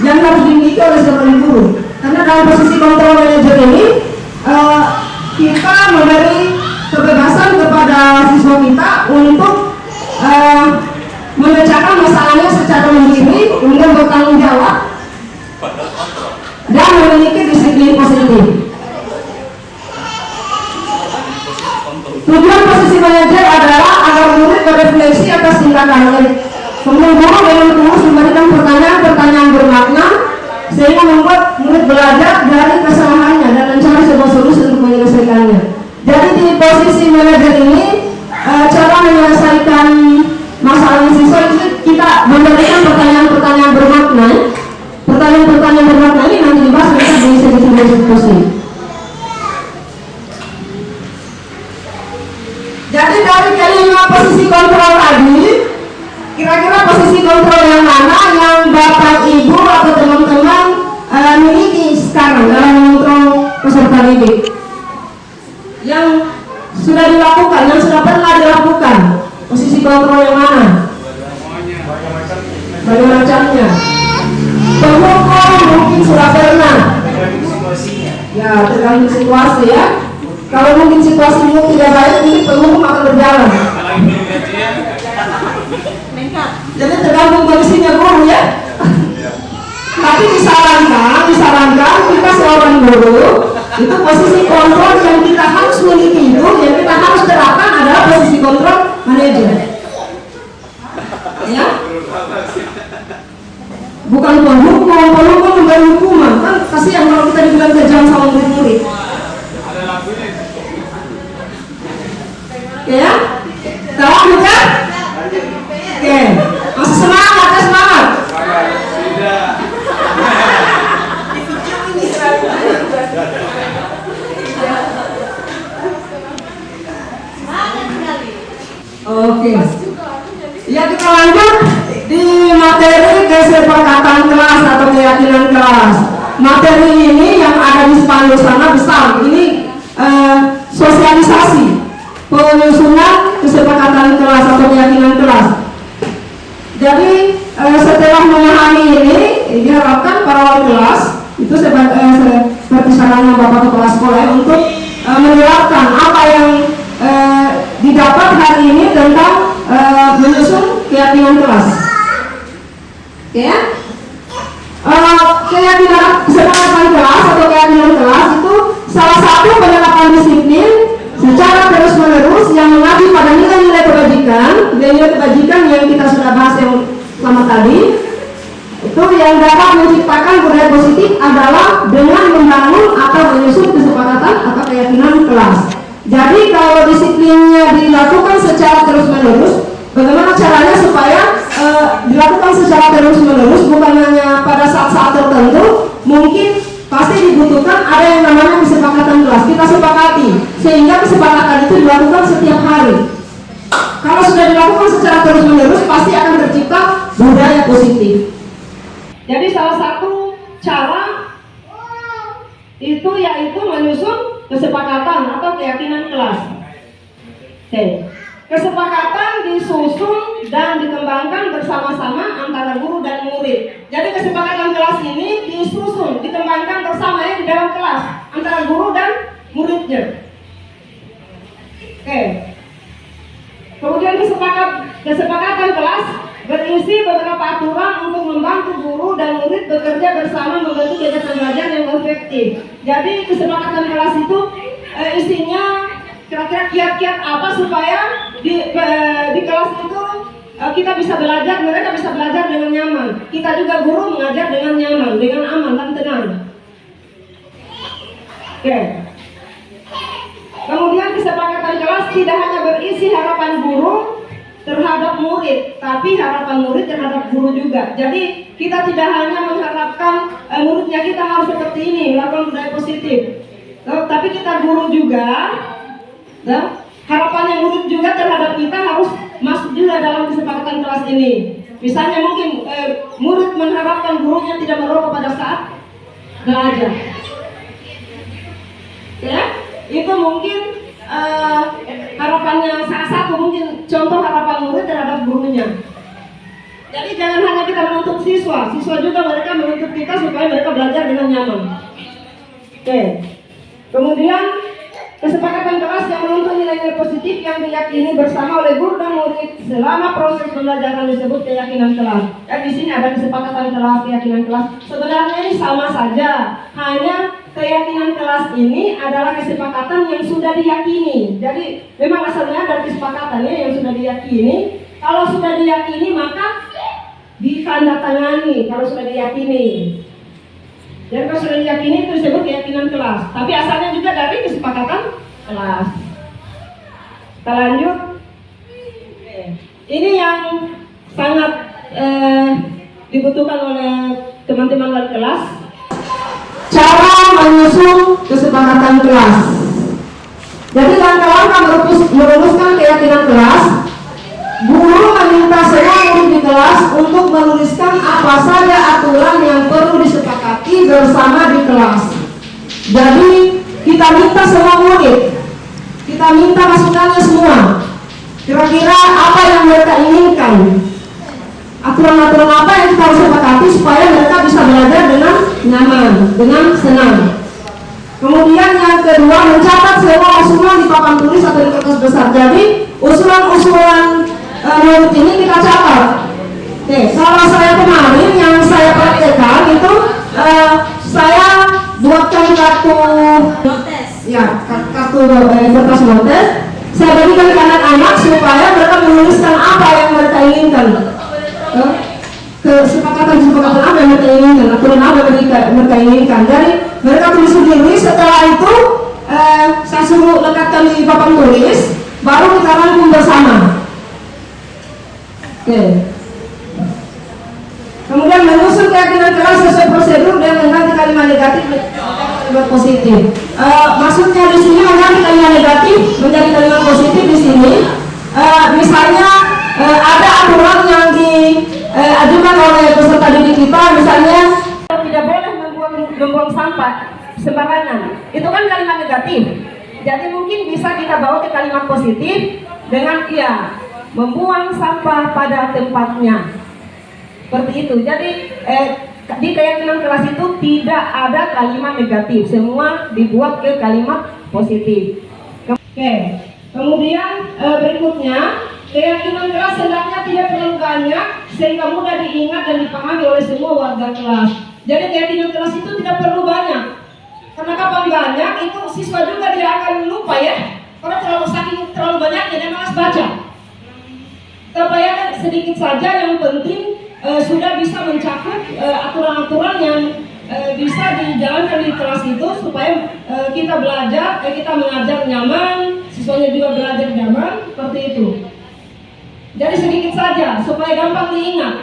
yang harus dimiliki oleh seorang guru. Karena dalam posisi kontrol manajer ini kita memberi kebebasan kepada siswa kita untuk memecahkan masalahnya secara mandiri, kemudian bertanggung jawab dan memiliki disiplin positif. Tujuan posisi manajer adalah agar murid berefleksi atas tindakannya. Kemudian guru dengan tulus memberikan pertanyaan-pertanyaan bermakna sehingga membuat murid belajar dari kesalahannya dan mencari sebuah solusi untuk menyelesaikannya. Jadi di posisi manajer ini cara menyelesaikan masalah siswa itu kita memberikan pertanyaan-pertanyaan bermakna. Pertanyaan-pertanyaan bermakna ini nanti dibahas di segitiga diskusi. Jadi dari kelima posisi kontrol tadi, kira-kira posisi kontrol yang mana yang Bapak jalannya. Penghukum mungkin sudah pernah. Ya, tergantung situasi ya. Kalau mungkin situasimu tidak baik, mungkin penghukum akan berjalan. Jadi tergantung kondisinya guru ya. Tapi disarankan kita seorang guru itu posisi kontrol yang kita harus miliki itu, yang kita harus terapkan adalah posisi kontrol manajer. Ya, bukan penghukum memberi hukuman kan kasihan kalau kita dibilang kejam sama murid-murid. Ya, tahu bukan? Oke, masih semangat ya, semangat. Oke. Ya, kita lanjut di materi kesepakatan kelas atau keyakinan kelas. Materi ini yang ada di spanduk sana besar. Ini sosialisasi penyusunan kesepakatan kelas atau keyakinan kelas. Jadi setelah memahami ini diharapkan para wali kelas itu seperti sarannya Bapak Kepala Sekolah untuk menerapkan apa yang didapat hari ini tentang menyusun keyakinan kelas. Ya, keyakinan kesepakatan kelas atau keyakinan kelas itu salah satu penerapan disiplin secara terus-menerus yang mengacu pada nilai-nilai kebajikan yang kita sudah bahas yang lama tadi. Itu yang dapat menciptakan budaya positif adalah dengan membangun atau menyusun kesepakatan atau keyakinan kelas. Jadi kalau disiplinnya dilakukan secara terus-menerus, bagaimana caranya supaya dilakukan secara terus-menerus, bukan hanya pada saat-saat tertentu. Mungkin pasti dibutuhkan ada yang namanya kesepakatan kelas. Kita sepakati sehingga kesepakatan itu dilakukan setiap hari. Kalau sudah dilakukan secara terus-menerus, pasti akan tercipta budaya positif. Jadi salah satu cara itu yaitu menyusun kesepakatan atau keyakinan kelas. Oke. Kesepakatan disusun dan dikembangkan bersama-sama antara guru dan murid. Jadi kesepakatan kelas ini disusun, dikembangkan bersama ya di dalam kelas antara guru dan muridnya. Oke. Kemudian kesepakatan kelas berisi beberapa aturan untuk membantu guru dan murid bekerja bersama membentuk kegiatan belajar yang efektif. Jadi kesepakatan kelas itu isinya kira-kira kiat-kiat apa supaya di kelas itu kita bisa belajar, mereka bisa belajar dengan nyaman. Kita juga guru mengajar dengan nyaman, dengan aman dan tenang. Oke. Kemudian kesepakatan kelas tidak hanya berisi harapan guru terhadap murid, tapi harapan murid terhadap guru juga. Jadi kita tidak hanya mengharapkan muridnya kita harus seperti ini, melakukan budaya positif, tapi kita guru juga, harapannya murid juga terhadap kita harus masuk juga dalam kesepakatan kelas ini. Misalnya mungkin murid mengharapkan gurunya tidak merokok pada saat belajar. Ya, itu mungkin harapannya salah satu, mungkin contoh harapan murid terhadap gurunya. Jadi jangan hanya kita menuntut siswa juga mereka menuntut kita supaya mereka belajar dengan nyaman. Oke. Kemudian kesepakatan kelas yang menuntut nilai-nilai positif yang diyakini bersama oleh guru dan murid selama proses pembelajaran disebut keyakinan kelas. Dan di sini ada kesepakatan kelas, keyakinan kelas. Sebenarnya ini sama saja, hanya keyakinan kelas ini adalah kesepakatan yang sudah diyakini. Jadi memang asalnya dari kesepakatannya yang sudah diyakini. Kalau sudah diyakini maka ditandatangani. Kalau sudah diyakini. Jadi kalau sudah diyakini itu disebut keyakinan kelas. Tapi asalnya juga dari kesepakatan kelas. Kita lanjut. Ini yang sangat dibutuhkan oleh teman-teman wali kelas. Cara menyusun kesepakatan kelas. Jadi langkah-langkah merumuskan keyakinan kelas. Guru meminta semua murid di kelas untuk menuliskan apa saja aturan yang perlu disepakati bersama di kelas. Jadi kita minta semua murid, kita minta masukannya semua. Kira-kira apa yang mereka inginkan, aturan-aturan apa yang kita harus sepakati supaya mereka bisa belajar dengan nyaman, dengan senang. Kemudian yang kedua, mencatat semua usulan di papan tulis atau di kertas besar. Jadi usulan-usulan menurut ini kita catat. Oke, kalau saya kemarin yang saya praktekkan itu saya buatkan kartu kertas notes. Saya berikan ke anak-anak supaya mereka menuliskan apa yang mereka inginkan. Kesepakatan apa yang mereka inginkan, aturan apa yang mereka inginkan. Jadi mereka tulis sendiri. Setelah itu saya suruh lekatkan di papan tulis, baru kita rangkum bersama. Oke. Kemudian menyusun keyakinan kelas sesuai prosedur dan mengganti kalimat negatif menjadi kalimat positif. Maksudnya di sini mengganti kalimat negatif menjadi kalimat positif di sini. Misalnya ada aturan yang diajukan oleh peserta didik kita, misalnya tidak boleh membuang sampah sembarangan. Itu kan kalimat negatif. Jadi mungkin bisa kita bawa ke kalimat positif dengan membuang sampah pada tempatnya. Seperti itu. Jadi di keyakinan kelas itu tidak ada kalimat negatif, semua dibuat ke kalimat positif. Oke. Kemudian berikutnya, keyakinan kelas hendaknya tidak terlalu banyak sehingga mudah diingat dan dipahami oleh semua warga kelas. Jadi keyakinan kelas itu tidak perlu banyak. Karena kapan banyak itu siswa juga dia akan lupa ya. Karena terlalu banyaknya dia malas baca. Terbayangkan sedikit saja, yang penting sudah bisa mencakup aturan-aturan yang bisa dijalankan di kelas itu supaya kita belajar, kita mengajar nyaman, siswanya juga belajar nyaman, seperti itu. Jadi sedikit saja supaya gampang diingat.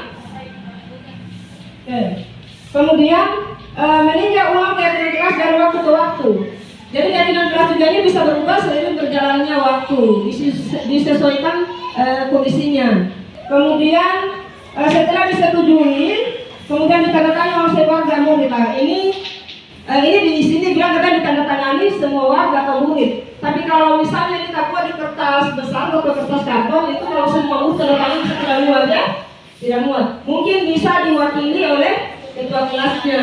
Oke. Kemudian meninjau ulang keyakinan kelas dari waktu ke waktu. Jadi keyakinan kelas juga ini bisa berubah seiring berjalannya waktu, disesuaikan kondisinya. Kemudian setelah disetujui, kemudian ditandatangani oleh warga murid. Ini di sini bilang kita ditandatangani semua warga atau murid. Tapi kalau misalnya kita buat di kertas besar atau kertas karton, itu kalau semua murid tandatangani setelah muat ya, tidak muat. Mungkin bisa diwakili oleh ketua kelasnya.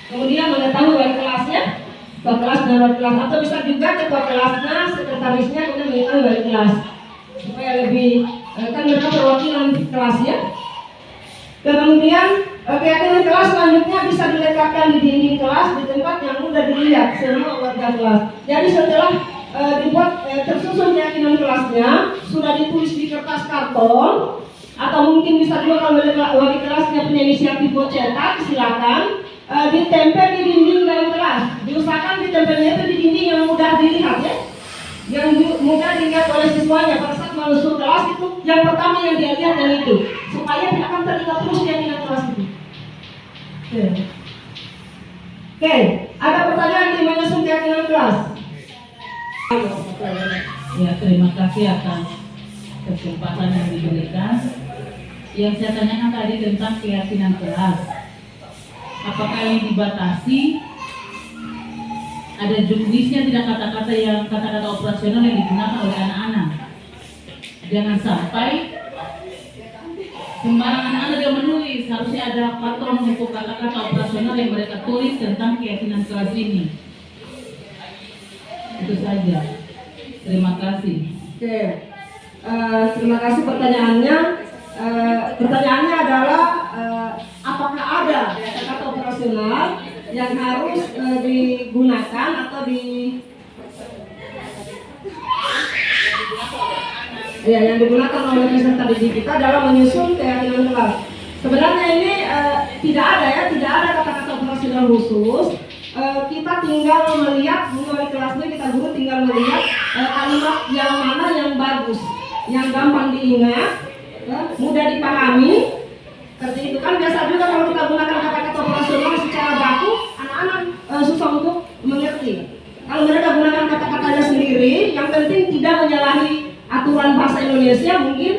Kemudian mengetahui wali kelasnya, ketua kelas dan wali kelas, atau bisa juga ketua kelasnya, sekretarisnya kemudian mengetahui wali kelas supaya lebih kan mereka perwakilan kelasnya. Dan kemudian keyakinan kelas selanjutnya bisa diletakkan di dinding kelas di tempat yang mudah dilihat semua warga kelas. Jadi setelah dibuat tersusun keyakinan kelasnya, sudah ditulis di kertas karton, atau mungkin bisa juga kalau wali kelasnya punya inisiatif buat cetak, silakan ditempel di dinding dalam kelas. Diusahakan ditempelnya itu di dinding yang mudah dilihat ya, yang mudah dilihat oleh siswanya. Pada saat masuk kelas itu yang pertama yang dia lihat dan itu, supaya tidak akan terlihat terus keyakinan kelas itu. Oke, ada pertanyaan di menyusun keyakinan kelas? Ya, terima kasih atas kesempatan yang diberikan. Yang saya tanyakan tadi tentang keyakinan kelas, apakah yang dibatasi ada jumlahnya, tidak kata-kata operasional yang digunakan oleh anak-anak? Jangan sampai sembarangan anak yang menulis, harusnya ada patron untuk kata-kata operasional yang mereka tulis tentang keyakinan kelas ini. Itu saja. Terima kasih. Oke, terima kasih pertanyaannya. Pertanyaannya adalah apakah ada kata-kata operasional yang harus digunakan atau yang digunakan oleh peserta didik kita dalam menyusun keyakinan kelas. Sebenarnya ini tidak ada kata-kata operasional khusus. Kita tinggal melihat, mulai kelasnya kita guru tinggal melihat kalimat yang mana yang bagus, yang gampang diingat, mudah dipahami. Seperti itu kan biasa juga kalau kita gunakan kata-kata operasional secara baku, anak-anak susah untuk mengerti. Kalau mereka gunakan kata-katanya sendiri, yang penting tidak menyalahi aturan bahasa Indonesia, mungkin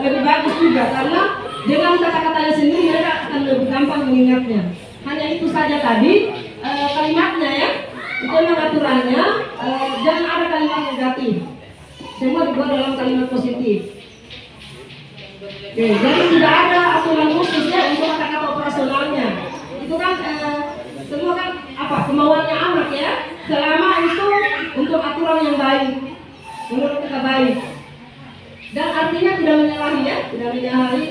lebih bagus juga, karena dengan kata-katanya sendiri mereka akan lebih gampang mengingatnya. Hanya itu saja tadi kalimatnya ya, itu memang aturannya, jangan ada kalimat negatif, semua dibuat dalam kalimat positif. Oke, jadi tidak ada aturan khusus ya untuk kata-kata operasionalnya. Itu kan semua kan apa kemauannya anak ya. Selama itu untuk aturan yang baik, menurut kita baik. Dan artinya tidak menyalahi ya, tidak menyalahi.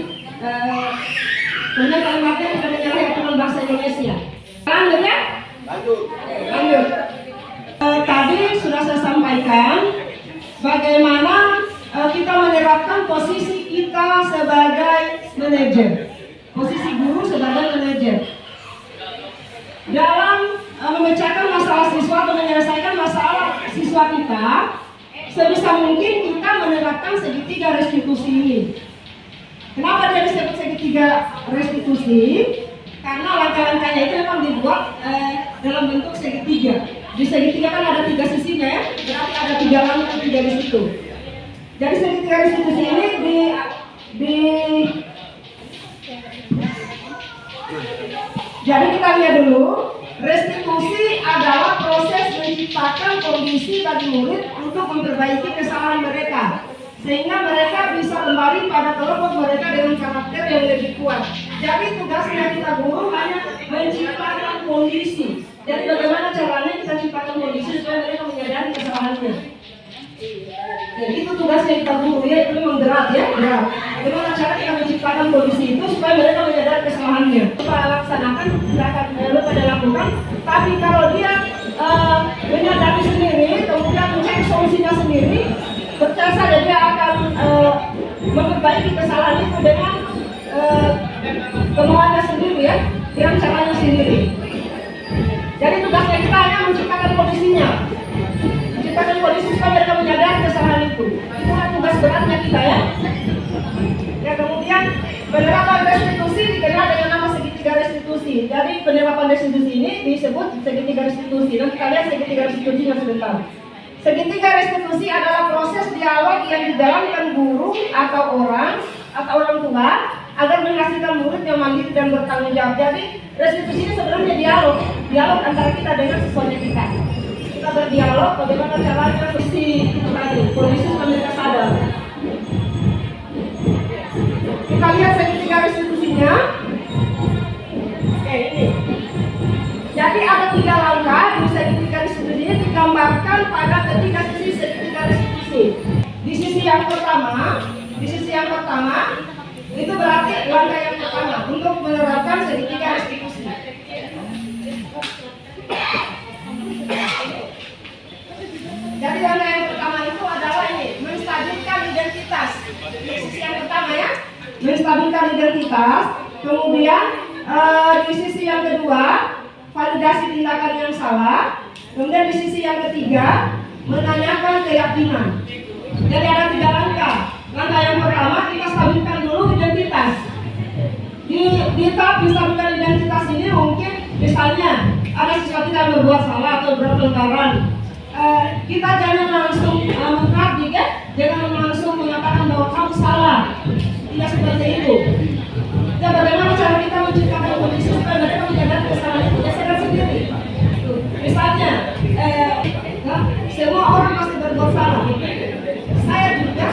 Kemudian kalimatnya tidak menyalahi aturan bahasa Indonesia. Lanjut ya? Lanjut. Tadi sudah saya sampaikan bagaimana kita menerapkan posisi kita sebagai manajer, posisi guru sebagai manajer dalam memecahkan masalah siswa atau menyelesaikan masalah siswa kita. Sebisa mungkin kita menerapkan segitiga restitusi ini. Kenapa dia disebut segitiga restitusi? Karena langkah-langkahnya itu memang dibuat dalam bentuk segitiga. Di segitiga kan ada 3 sisinya ya, berarti ada 3 langkah di situ. Jadi segitiga restitusi ini jadi kita lihat dulu. Restitusi adalah proses menciptakan kondisi bagi murid untuk memperbaiki kesalahan mereka, sehingga mereka bisa kembali pada kelompok mereka dengan karakter yang lebih kuat. Jadi tugasnya kita guru hanya menciptakan kondisi. Jadi bagaimana caranya kita ciptakan kondisi supaya mereka menyadari kesalahannya. Jadi itu tugasnya kita guru ya, itu memang berat ya, berat. Bagaimana cara kita menciptakan kondisi itu supaya mereka menyadari kesalahannya. Kita laksanakan, kita akan lupa lakukan. Tapi kalau dia menyadari sendiri, kemudian mencari solusinya sendiri, percaya saja dia akan memperbaiki kesalahan itu dengan kemauannya sendiri ya, dengan caranya sendiri. Jadi tugasnya kita hanya menciptakan kondisinya. Menciptakan kondisi supaya mereka menyadari kesalahan itu. Itulah tugas beratnya kita ya. Ya kemudian penerapan restitusi dikenal dengan nama segitiga restitusi. Jadi penerapan restitusi ini disebut segitiga restitusi. Nanti kita lihat segitiga restitusinya sebentar. Segitiga restitusi adalah proses dialog yang dijalankan guru atau orang tua agar menghasilkan murid yang mandiri dan bertanggung jawab. Jadi restitusi ini sebenarnya dialog antara kita dengan siswanya kita. Kita berdialog bagaimana caranya kondisi supaya mereka sadar. Kita lihat segitiga restitusinya. Oke ini. Jadi ada 3 langkah di segitiga restitusi ini digambarkan pada ketiga sisi segitiga restitusi. Di sisi yang pertama itu berarti langkah yang pertama untuk menerapkan segitiga restitusi. Jadi langkah yang pertama itu adalah ini, menstabilkan identitas. Di sisi yang pertama ya, menstabilkan identitas. Kemudian di sisi yang kedua, validasi tindakan yang salah. Kemudian di sisi yang ketiga, menanyakan keyakinan. Jadi ada 3 langkah. Langkah yang pertama kita stabilkan dulu identitas. Di tahap menstabilkan identitas ini mungkin misalnya ada sesuatu yang berbuat salah atau berpelanggaran. Kita jangan langsung mengkritik ya, jangan langsung mengatakan bahwa kamu salah. Tidak seperti itu. Ya bagaimana cara kita menciptakan kondisi supaya mereka menyadari kesalahan itu? Ya sadar sendiri. Misalnya, semua orang pasti berbuat salah. Saya juga,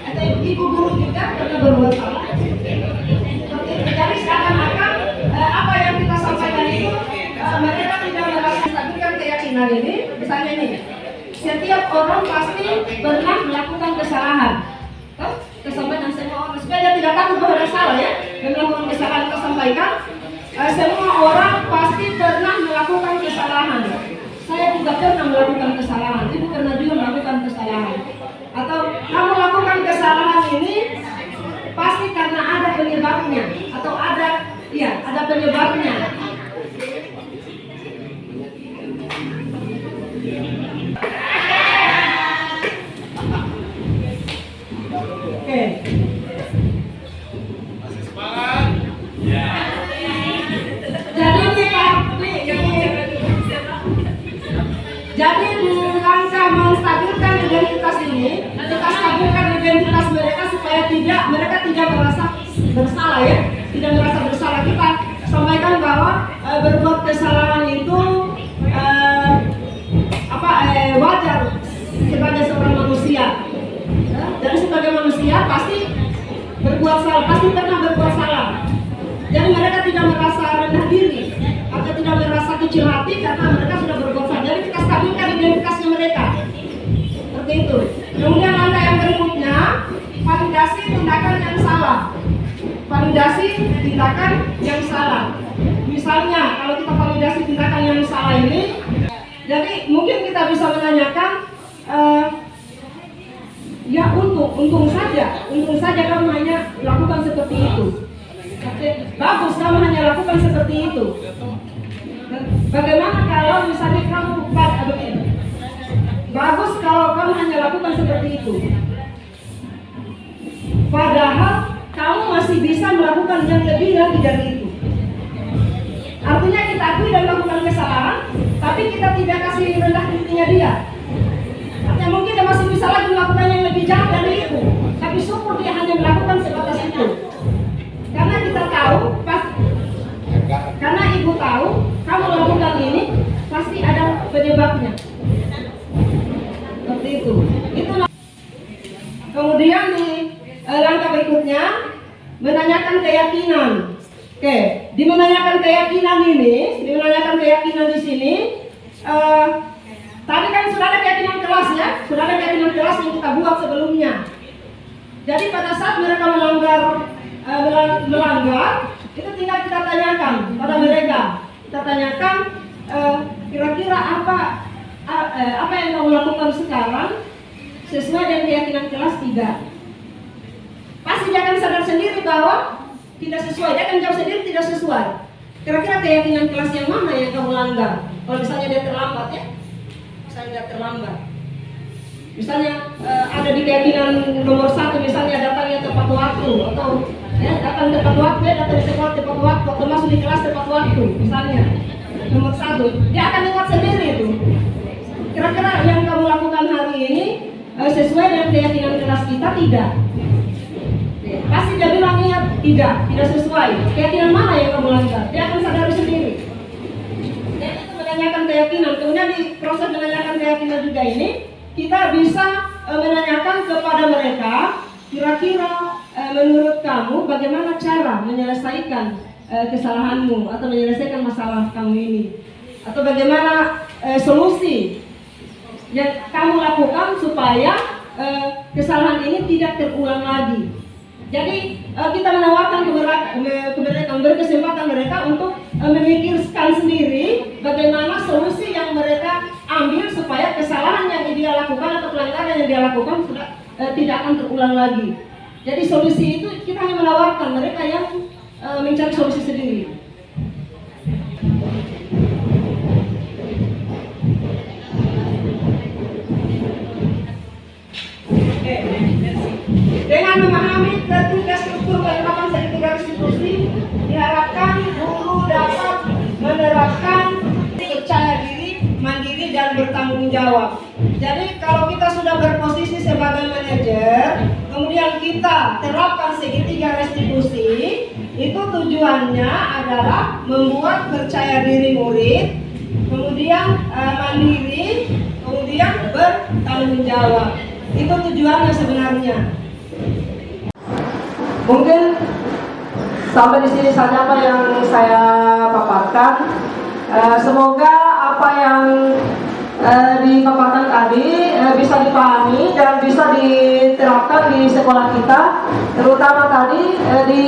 atau ibu guru juga pernah berbuat salah. Jadi seakan-akan apa yang kita sampaikan itu mereka tidak merasakan keyakinan ini. Misalnya ini, setiap orang pasti pernah melakukan kesalahan. Kesampaian semua orang supaya dia tidak takut bahwa ada salah ya. Dan melakukan kesalahan kita sampaikan. Semua orang pasti pernah melakukan kesalahan. Saya juga pernah melakukan kesalahan. Ibu pernah juga melakukan kesalahan. Atau kamu melakukan kesalahan ini pasti karena ada penyebabnya atau ada penyebabnya. Oke. Jadi di langkah menstabilkan identitas ini, kita stabilkan identitas mereka supaya mereka tidak merasa bersalah ya, tidak merasa bersalah. Kita sampaikan bahwa berbuat kesalahan itu wajar sebagai seorang manusia. Dan sebagai manusia pasti berbuat salah, pasti pernah berbuat salah. tindakan yang salah. Validasi tindakan yang salah. Misalnya kalau kita validasi tindakan yang salah ini, jadi mungkin kita bisa menanyakan, ya untung saja kamu hanya lakukan seperti itu. Bagus kamu hanya lakukan seperti itu. Bagaimana kalau misalnya kamu begini? Bagus kalau kamu hanya lakukan seperti itu. Padahal kamu masih bisa melakukan yang lebih lagi dari itu. Artinya kita akui dan melakukan kesalahan, tapi kita tidak kasih rendah hatinya dia. Artinya mungkin dia masih bisa lagi melakukan yang lebih jahat dari itu, tapi syukur dia hanya melakukan sebatas itu. Karena kita tahu, karena ibu tahu, kamu melakukan ini pasti ada penyebabnya. Seperti itu. Itulah. Kemudian di langkah berikutnya menanyakan keyakinan. Oke, di menanyakan keyakinan di sini, tadi kan sudah ada keyakinan kelas ya, sudah ada keyakinan kelas yang kita buat sebelumnya. Jadi pada saat mereka melanggar, itu tinggal kita tanyakan pada mereka. Kita tanyakan kira-kira apa yang kamu lakukan sekarang sesuai dengan keyakinan kelas tidak. Pasti dia akan sadar sendiri bahwa tidak sesuai, dia akan jawab sendiri tidak sesuai. Kira-kira keyakinan kelas yang mana yang kamu langgar? Kalau misalnya dia terlambat ya, misalnya dia terlambat. Misalnya ada di keyakinan nomor 1 misalnya datangnya tepat waktu, atau ya datang tepat waktu, datang di sekolah tepat waktu, atau masuk di kelas tepat waktu, misalnya nomor 1, dia akan ingat sendiri itu. Kira-kira yang kamu lakukan hari ini sesuai dengan keyakinan kelas kita tidak? Pasti dia bilang ingat tidak sesuai. Keyakinan mana yang kamu langgar? Dia akan sadari sendiri. Dan itu menanyakan keyakinan. Kemudian di proses menanyakan keyakinan juga ini, kita bisa menanyakan kepada mereka, kira-kira menurut kamu bagaimana cara menyelesaikan kesalahanmu atau menyelesaikan masalah kamu ini, atau bagaimana solusi yang kamu lakukan supaya kesalahan ini tidak terulang lagi. Jadi kita menawarkan ke mereka, memberi kesempatan mereka untuk memikirkan sendiri bagaimana solusi yang mereka ambil supaya kesalahan yang dia lakukan atau pelanggaran yang dia lakukan sudah tidak akan terulang lagi. Jadi solusi itu kita hanya menawarkan, mereka yang mencari solusi sendiri. Dengan memahami ketiga struktur penerapan segitiga restitusi, diharapkan guru dapat menerapkan percaya diri, mandiri, dan bertanggung jawab. Jadi kalau kita sudah berposisi sebagai manajer, kemudian kita terapkan segitiga restitusi, itu tujuannya adalah membuat percaya diri murid, kemudian mandiri, kemudian bertanggung jawab. Itu tujuannya sebenarnya. Mungkin sampai di sini saja apa yang saya paparkan. Semoga apa yang dipaparkan tadi bisa dipahami dan bisa diterapkan di sekolah kita. Terutama tadi di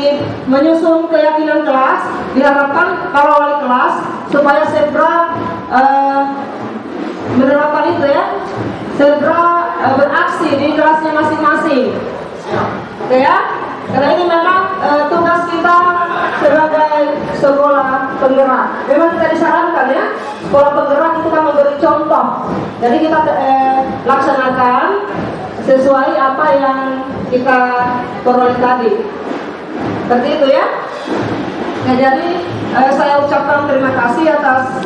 menyusun keyakinan kelas, diharapkan para wali kelas supaya segera menerapkan itu ya, segera beraksi di kelasnya masing-masing. Oke ya, karena ini memang tugas kita sebagai sekolah penggerak. Memang kita disarankan ya, sekolah penggerak itu kan memberi contoh. Jadi kita laksanakan sesuai apa yang kita peroleh tadi. Seperti itu ya. Nah, jadi saya ucapkan terima kasih atas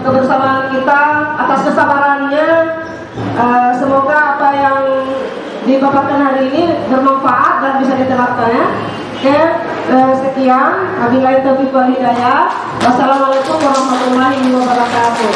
kebersamaan kita, atas kesabarannya. Semoga apa yang dipaparkan hari ini bermanfaat dan bisa diterapkan ya. Oke, sekian. Wabillahi taufiq wal hidayah. Wassalamualaikum warahmatullahi wabarakatuh.